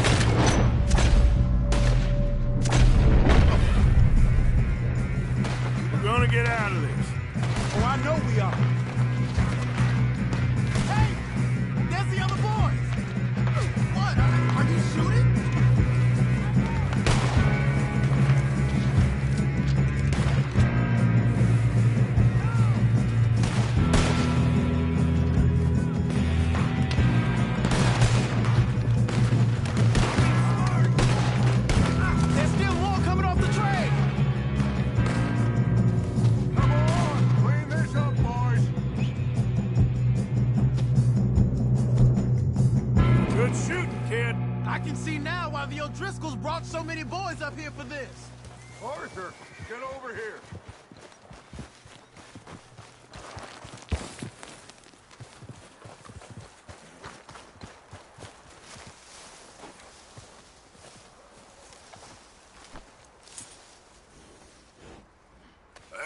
We're gonna get out of this. Oh, I know we are. Hey! There's the other boys! What? Are you shooting? There's still more coming off the train! Come on, clean this up, boys. Good shooting, kid. I can see now why the O'Driscolls brought so many boys up here for this. Arthur, get over here.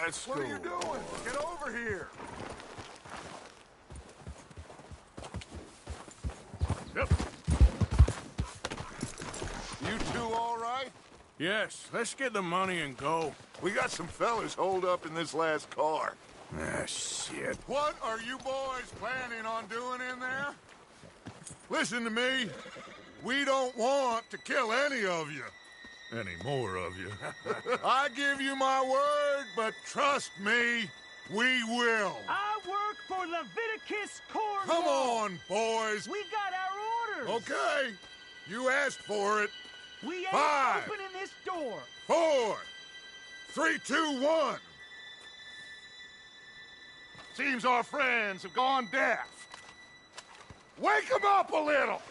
Let's What go. are you doing? Get over here! Yep. You two all right? Yes, let's get the money and go. We got some fellas holed up in this last car. Ah, shit. What are you boys planning on doing in there? Listen to me. We don't want to kill any of you. Any more of you. I give you my word, but trust me, we will. I work for Leviticus Cornwall. Come on, boys. We got our orders. Okay. You asked for it. We ain't 5, opening this door. 4, 3, 2, 1. Seems our friends have gone deaf. Wake them up a little.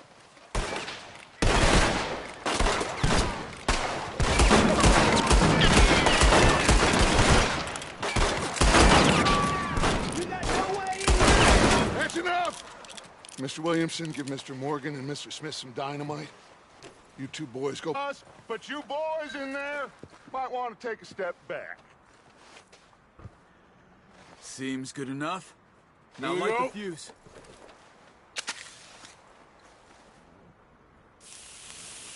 You got no way in. That's enough! Mr. Williamson, give Mr. Morgan and Mr. Smith some dynamite. You two boys go. But you boys in there might want to take a step back. Seems good enough. Now You light go. the fuse.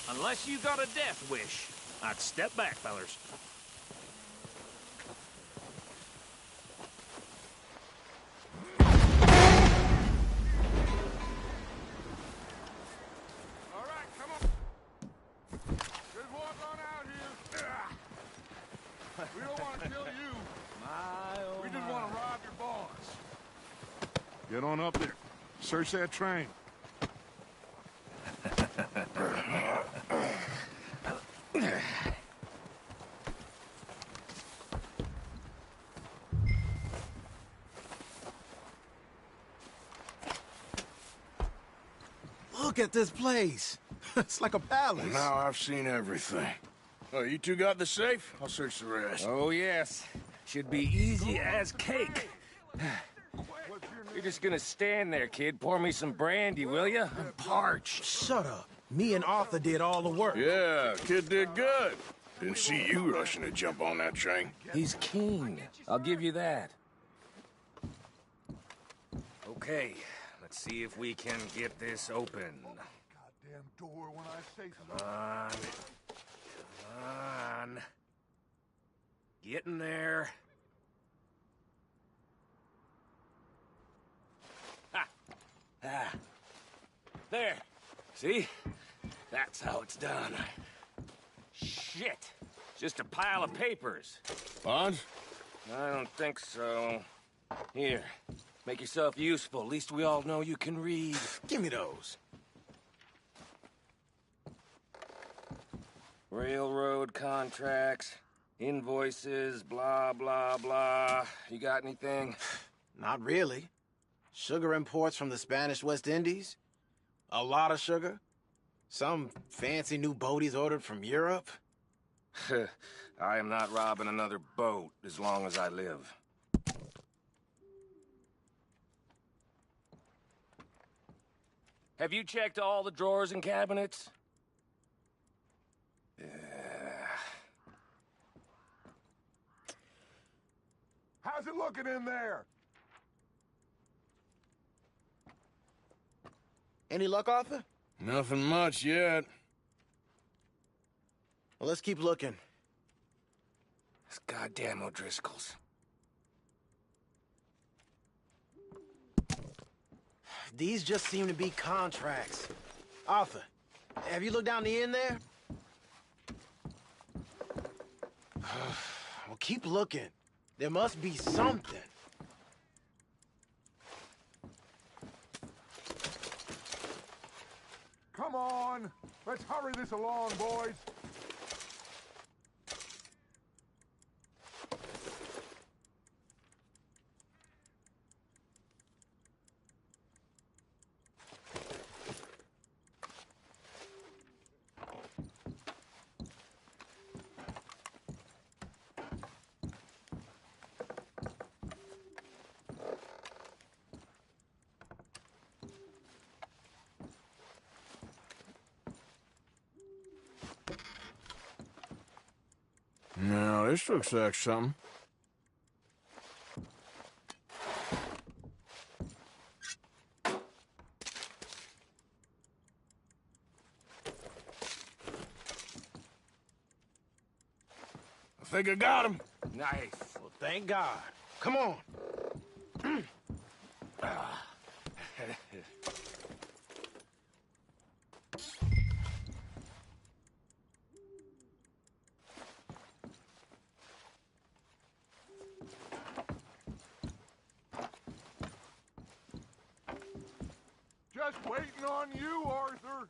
Unless you got a death wish, I'd step back, fellers. All right, come on. Just walk on out here. We don't want to kill you. We just want to rob your boss. Get on up there. Search that train. Look at this place. It's like a palace. Now I've seen everything. Oh, you two got the safe? I'll search the rest. Oh, yes. Should be easy as cake. You're just gonna stand there, kid. Pour me some brandy, will you? I'm parched. Shut up. Me and Arthur did all the work. Yeah, kid did good. Didn't see you rushing to jump on that train. He's keen. I'll give you that. Okay, let's see if we can get this open. Goddamn door when I say so. Come on. Come on. Get in there. Ha! Ah. There. See? That's how it's done. Shit. Just a pile of papers. Bonds? I don't think so. Here. Make yourself useful. At least we all know you can read. Give me those. Railroad contracts, invoices, blah, blah, blah. You got anything? Not really. Sugar imports from the Spanish West Indies. A lot of sugar. Some fancy new boat he's ordered from Europe. I am not robbing another boat as long as I live. Have you checked all the drawers and cabinets? How's it looking in there? Any luck, Arthur? Nothing much yet. Well, let's keep looking. It's goddamn O'Driscolls. These just seem to be contracts. Arthur, have you looked down the end there? Well, keep looking. There must be something. Come on. Let's hurry this along, boys. Now, this looks like something. I think I got him. Nice. Well, thank God. Come on. Just waiting on you, Arthur.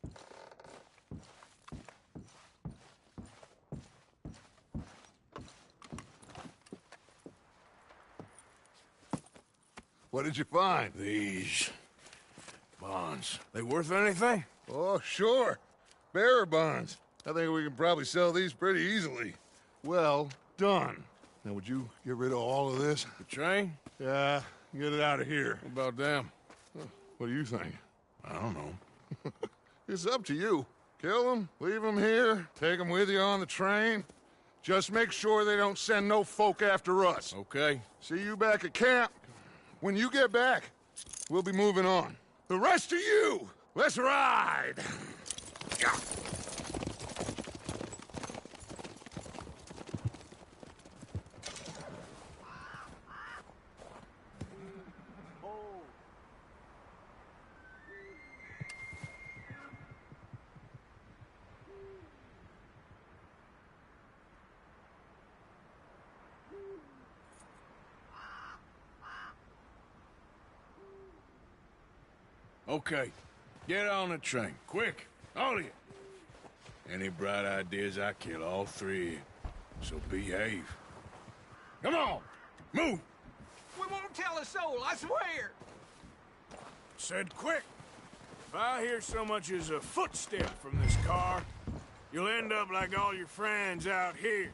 What did you find? These bonds. They worth anything? Oh, sure. Bearer bonds. I think we can probably sell these pretty easily. Well done. Now, would you get rid of all of this? The train? Yeah, get it out of here. What about them? What do you think? I don't know. It's up to you. Kill them, leave them here, take them with you on the train. Just make sure they don't send no folk after us. Okay. See you back at camp. When you get back, we'll be moving on. The rest of you, let's ride! Okay. Get on the train. Quick. All of you. Any bright ideas, I kill all three of you. So behave. Come on! Move! We won't tell a soul, I swear! Said quick. If I hear so much as a footstep from this car, you'll end up like all your friends out here.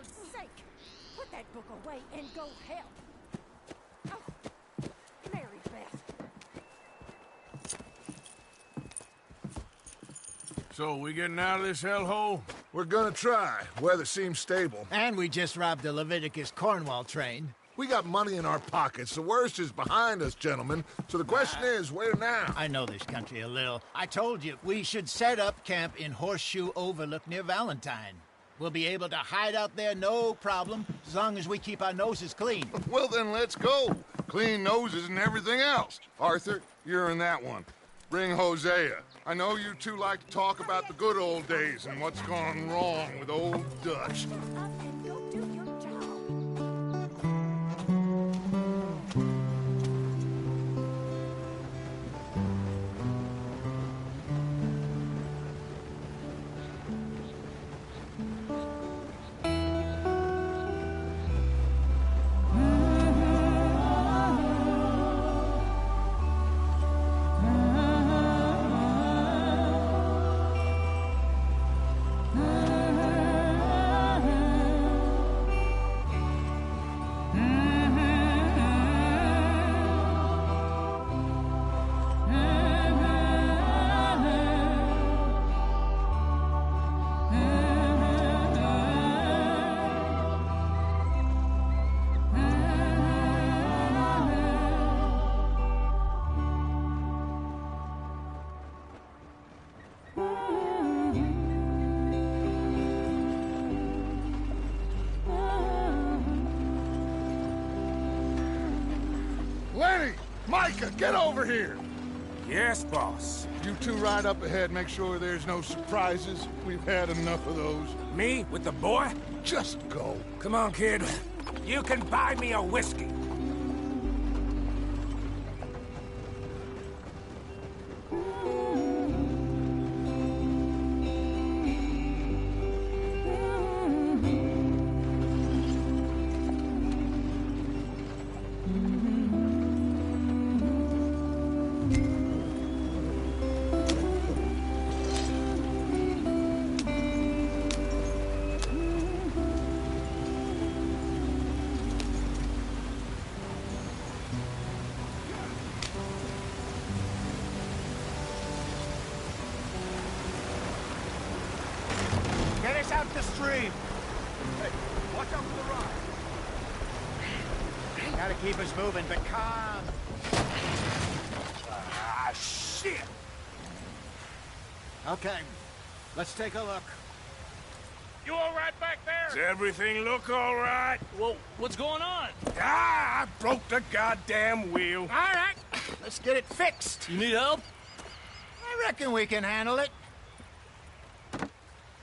Lord's sake! Put that book away and go help! Oh, Mary Beth. So, we getting out of this hellhole? We're gonna try. Weather seems stable. And we just robbed the Leviticus Cornwall train. We got money in our pockets. The worst is behind us, gentlemen. So the question is, where now? I know this country a little. I told you, we should set up camp in Horseshoe Overlook near Valentine. We'll be able to hide out there, no problem, as long as we keep our noses clean. Well, then let's go. Clean noses and everything else. Arthur, you're in that one. Bring Hosea. I know you two like to talk about the good old days and what's gone wrong with old Dutch. Micah, get over here! Yes, boss. You two ride up ahead, make sure there's no surprises. We've had enough of those. Me? With the boy? Just go. Come on, kid. You can buy me a whiskey. Get us out the stream! Hey, watch out for the rock! Gotta keep us moving, but calm. Ah, shit! Okay, let's take a look. You all right back there? Does everything look all right? Well, what's going on? Ah, I broke the goddamn wheel. All right, let's get it fixed. You need help? I reckon we can handle it.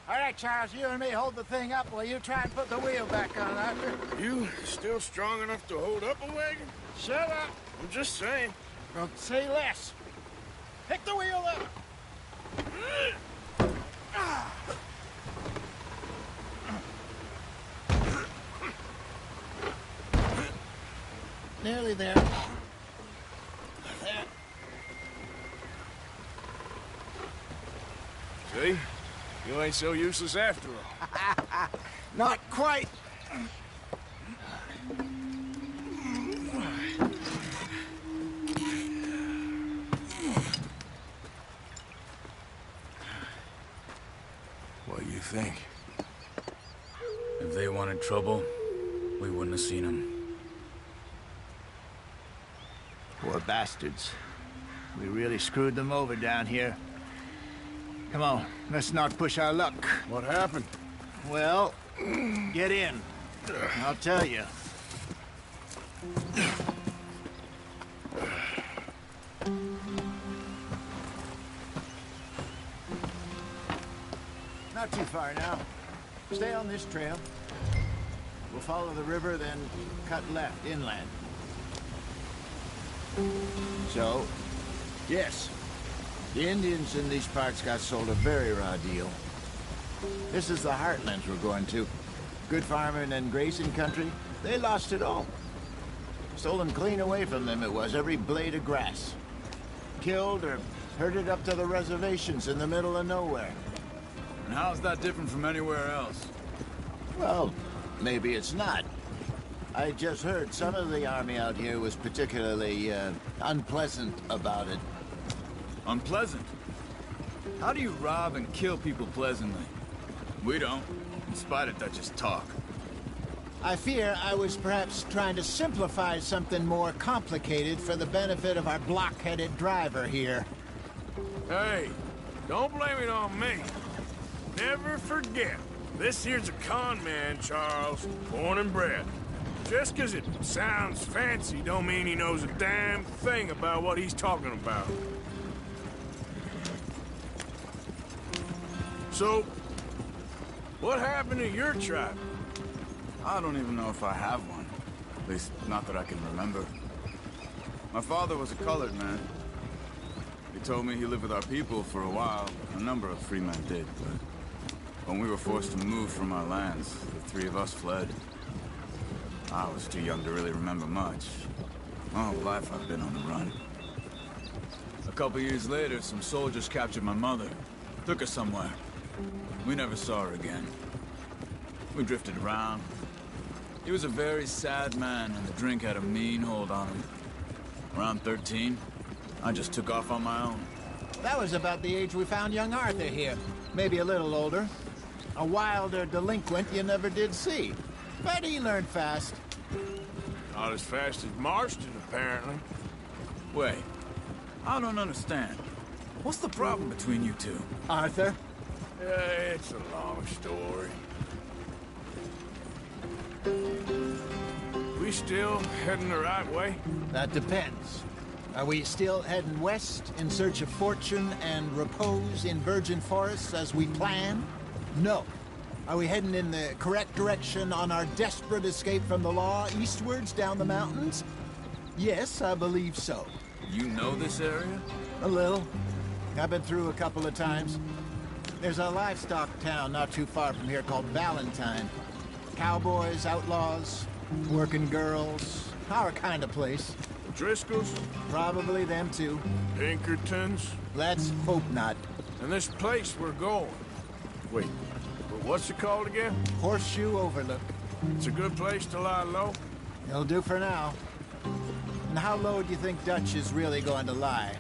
All right, Charles, you and me hold the thing up while you try and put the wheel back on, Arthur. You still strong enough to hold up a wagon? Shut up. I'm just saying. Don't say less. Pick the wheel up. Nearly there. There. See? You ain't so useless after all. Not quite. What do you think? If they wanted trouble, we wouldn't have seen them. Poor bastards. We really screwed them over down here. Come on, let's not push our luck. What happened? Well, get in. I'll tell you. Not too far now. Stay on this trail. We'll follow the river, then cut left, inland. So, yes, the Indians in these parts got sold a very raw deal. This is the heartlands we're going to. Good farming and grazing country, they lost it all. Stolen clean away from them it was, every blade of grass. Killed or herded up to the reservations in the middle of nowhere. And how's that different from anywhere else? Well, maybe it's not. I just heard some of the army out here was particularly, unpleasant about it. Unpleasant? How do you rob and kill people pleasantly? We don't, in spite of Dutch's talk. I fear I was perhaps trying to simplify something more complicated for the benefit of our block-headed driver here. Hey, don't blame it on me. Never forget, this here's a con man, Charles, born and bred. Just 'cause it sounds fancy don't mean he knows a damn thing about what he's talking about. So, what happened to your tribe? I don't even know if I have one. At least, not that I can remember. My father was a colored man. He told me he lived with our people for a while. A number of free men did, but when we were forced to move from our lands, the three of us fled. I was too young to really remember much. My whole life I've been on the run. A couple years later, some soldiers captured my mother. Took her somewhere. We never saw her again. We drifted around. He was a very sad man, and the drink had a mean hold on him. Around 13, I just took off on my own. That was about the age we found young Arthur here. Maybe a little older. A wilder delinquent you never did see. But he learned fast. Not as fast as Marston, apparently. Wait, I don't understand. What's the problem between you two? Arthur? It's a long story. We still heading the right way? That depends. Are we still heading west in search of fortune and repose in virgin forests as we planned? No. Are we heading in the correct direction on our desperate escape from the law eastwards down the mountains? Yes, I believe so. You know this area? A little. I've been through a couple of times. There's a livestock town not too far from here called Valentine. Cowboys, outlaws, working girls, our kind of place. Driscolls? Probably them too. Pinkertons? Let's hope not. And this place we're going. Wait, what's it called again? Horseshoe Overlook. It's a good place to lie low? It'll do for now. And how low do you think Dutch is really going to lie?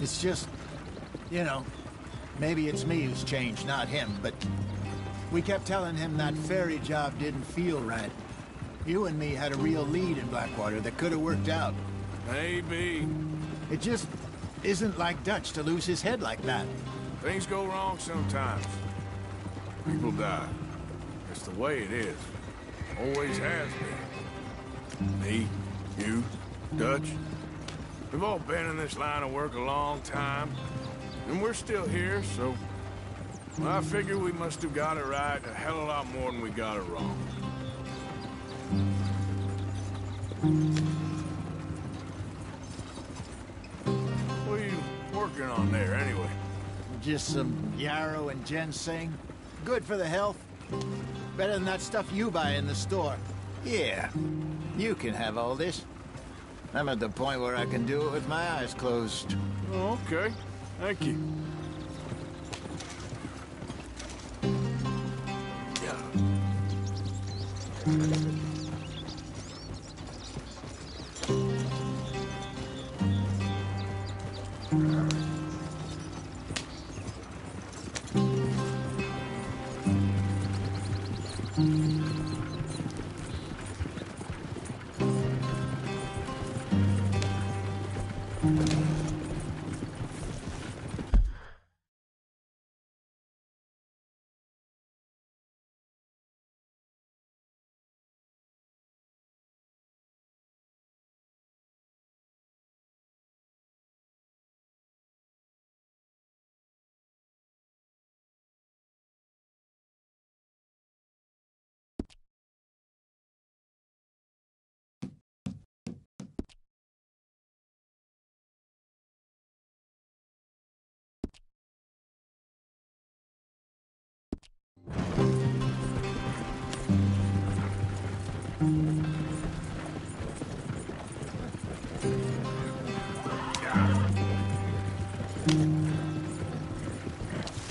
It's just, you know, maybe it's me who's changed, not him, but we kept telling him that ferry job didn't feel right. You and me had a real lead in Blackwater that could have worked out. Maybe. It just isn't like Dutch to lose his head like that. Things go wrong sometimes. People die. It's the way it is. Always has been. Me, you, Dutch. We've all been in this line of work a long time. And we're still here, so... I figure we must have got it right a hell of a lot more than we got it wrong. What are you working on there, anyway? Just some yarrow and ginseng. Good for the health. Better than that stuff you buy in the store. Yeah, you can have all this. I'm at the point where I can do it with my eyes closed. Oh, okay. Thank you.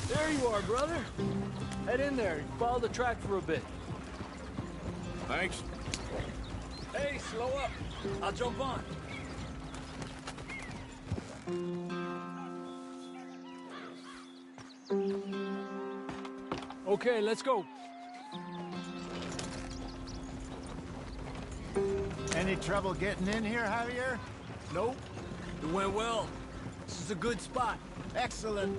There you are, brother. Head in there and follow the track for a bit. Thanks. Hey, slow up. I'll jump on. Okay, let's go. Any trouble getting in here, Javier? Nope. It went well. This is a good spot. Excellent.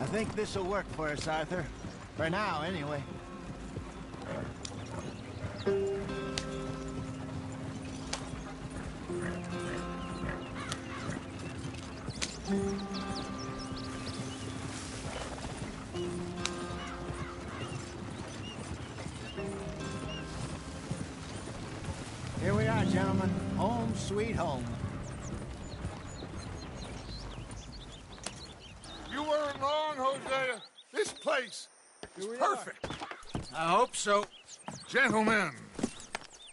I think this'll work for us, Arthur. For now, anyway. Here we are, gentlemen. Home sweet home. You weren't wrong, Hosea. This place is perfect. I hope so. Gentlemen,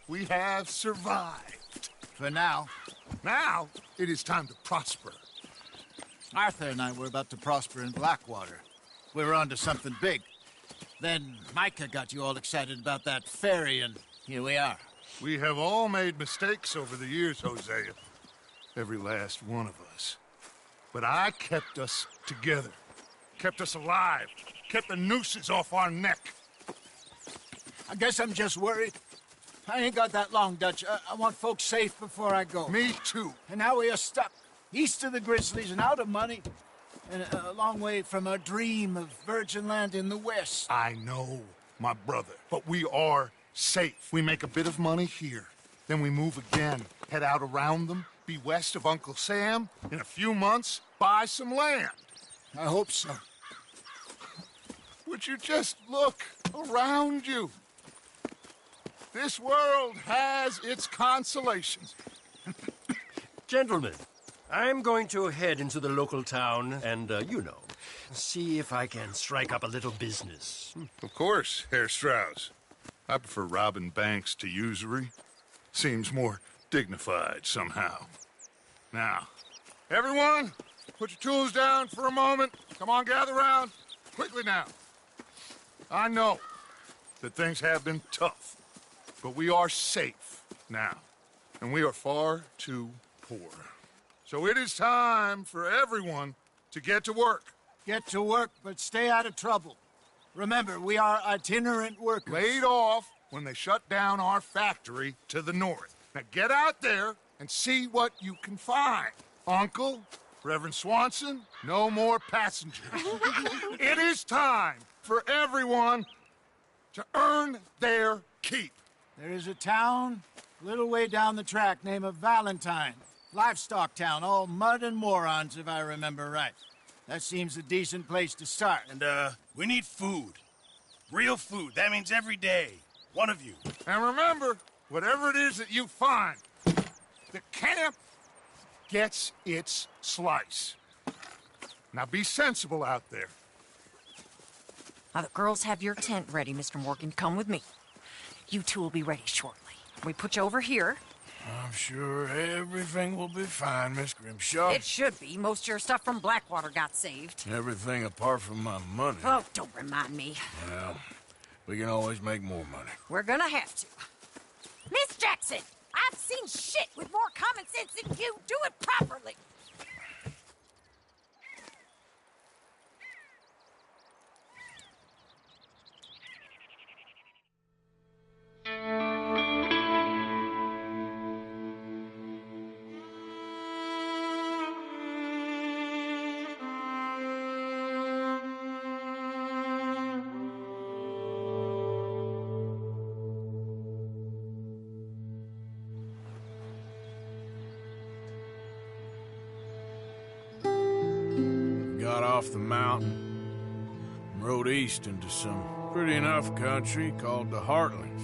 we have survived. For now. Now, it is time to prosper. Arthur and I were about to prosper in Blackwater. We were onto something big. Then Micah got you all excited about that ferry, and here we are. We have all made mistakes over the years, Hosea. Every last one of us. But I kept us together. Kept us alive. Kept the nooses off our neck. I guess I'm just worried. I ain't got that long, Dutch. I want folks safe before I go. Me too. And now we are stuck. East of the Grizzlies and out of money. And a long way from our dream of virgin land in the west. I know, my brother. But we are safe. We make a bit of money here. Then we move again. Head out around them. Be west of Uncle Sam. In a few months, buy some land. I hope so. Would you just look around you? This world has its consolations. Gentlemen, I'm going to head into the local town and, see if I can strike up a little business. Of course, Herr Strauss. I prefer robbing banks to usury. Seems more dignified somehow. Now, everyone, put your tools down for a moment. Come on, gather round. Quickly now. I know that things have been tough, but we are safe now, and we are far too poor. So it is time for everyone to get to work. Get to work, but stay out of trouble. Remember, we are itinerant workers. Laid off when they shut down our factory to the north. Now get out there and see what you can find. Uncle, Reverend Swanson, no more passengers. It is time for everyone to earn their keep. There is a town a little way down the track named Valentine. Livestock town, all mud and morons, if I remember right. That seems a decent place to start. And, we need food. Real food. That means every day. One of you. And remember, whatever it is that you find, the camp gets its slice. Now be sensible out there. Now the girls have your tent ready, Mr. Morgan. Come with me. You two will be ready shortly. We put you over here. I'm sure everything will be fine, Miss Grimshaw. It should be. Most of your stuff from Blackwater got saved. Everything apart from my money. Oh, don't remind me. Well, we can always make more money. We're gonna have to. Miss Jackson, I've seen shit with more common sense than you. Do it properly. Got off the mountain and rode east into some pretty enough country called the Heartlands.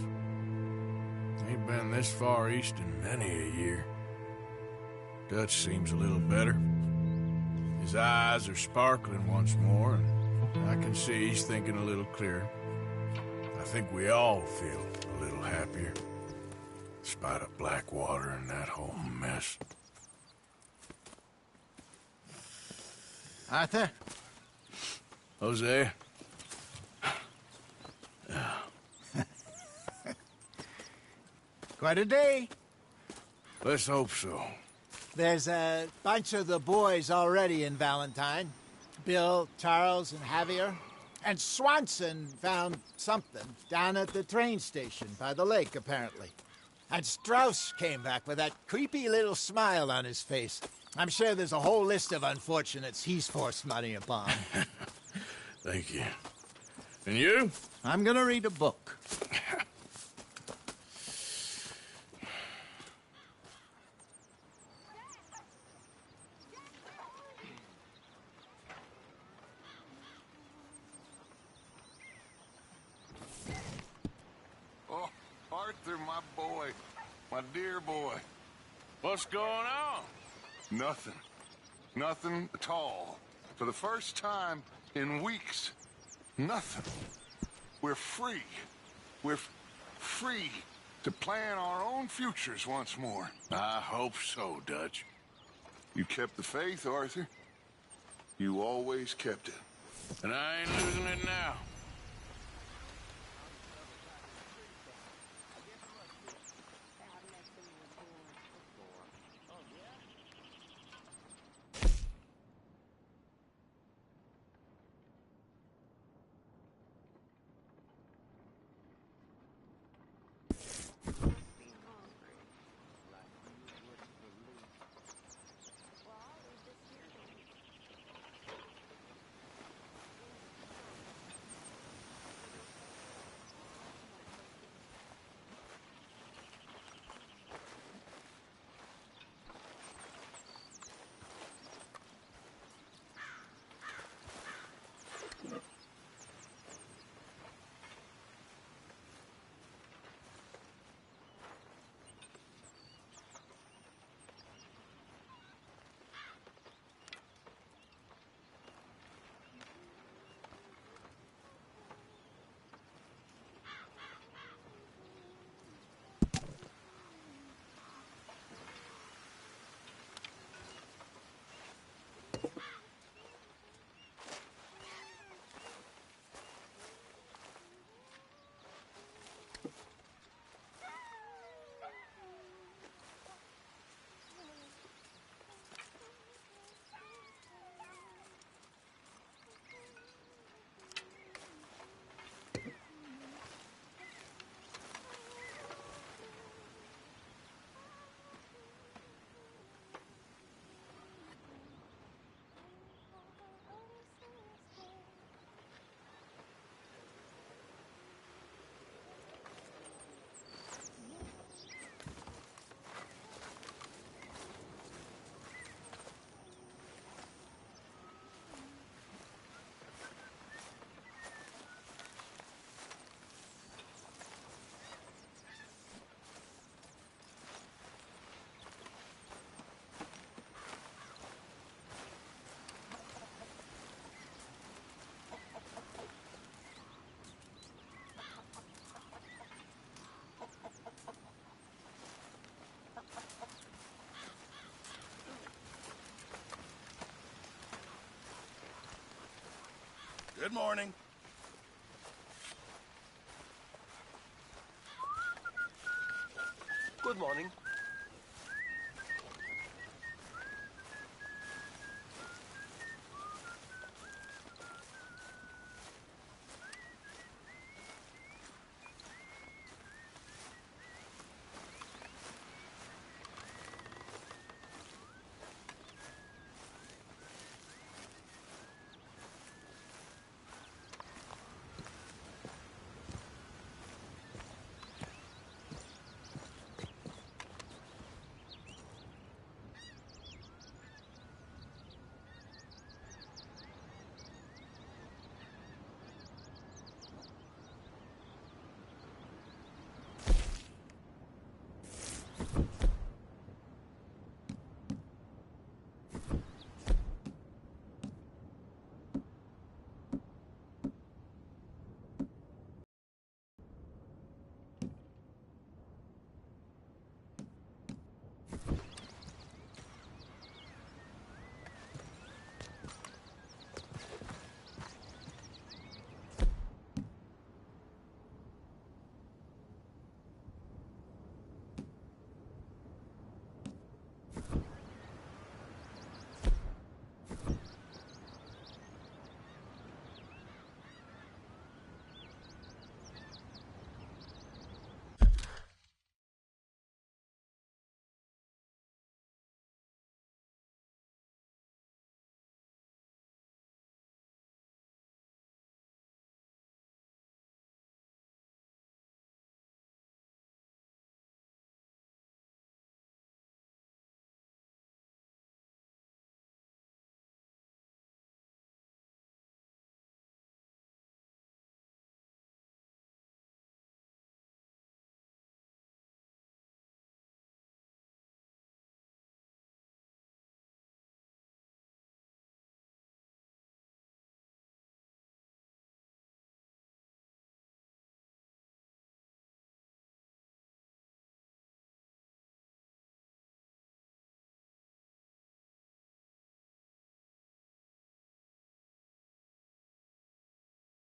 Ain't been this far east in many a year. Dutch seems a little better. His eyes are sparkling once more, and I can see he's thinking a little clearer. I think we all feel a little happier, in spite of Blackwater and that whole mess. Arthur? Hosea? Quite a day. Let's hope so. There's a bunch of the boys already in Valentine. Bill, Charles, and Javier. And Swanson found something down at the train station by the lake, apparently. And Strauss came back with that creepy little smile on his face. I'm sure there's a whole list of unfortunates he's forced money upon. Thank you. And you? I'm gonna read a book. Oh, Arthur, my boy. My dear boy. What's going on? Nothing. Nothing at all. For the first time in weeks. Nothing. We're free. We're free to plan our own futures once more. I hope so, Dutch. You kept the faith, Arthur. You always kept it. And I ain't losing it now. Good morning. Good morning.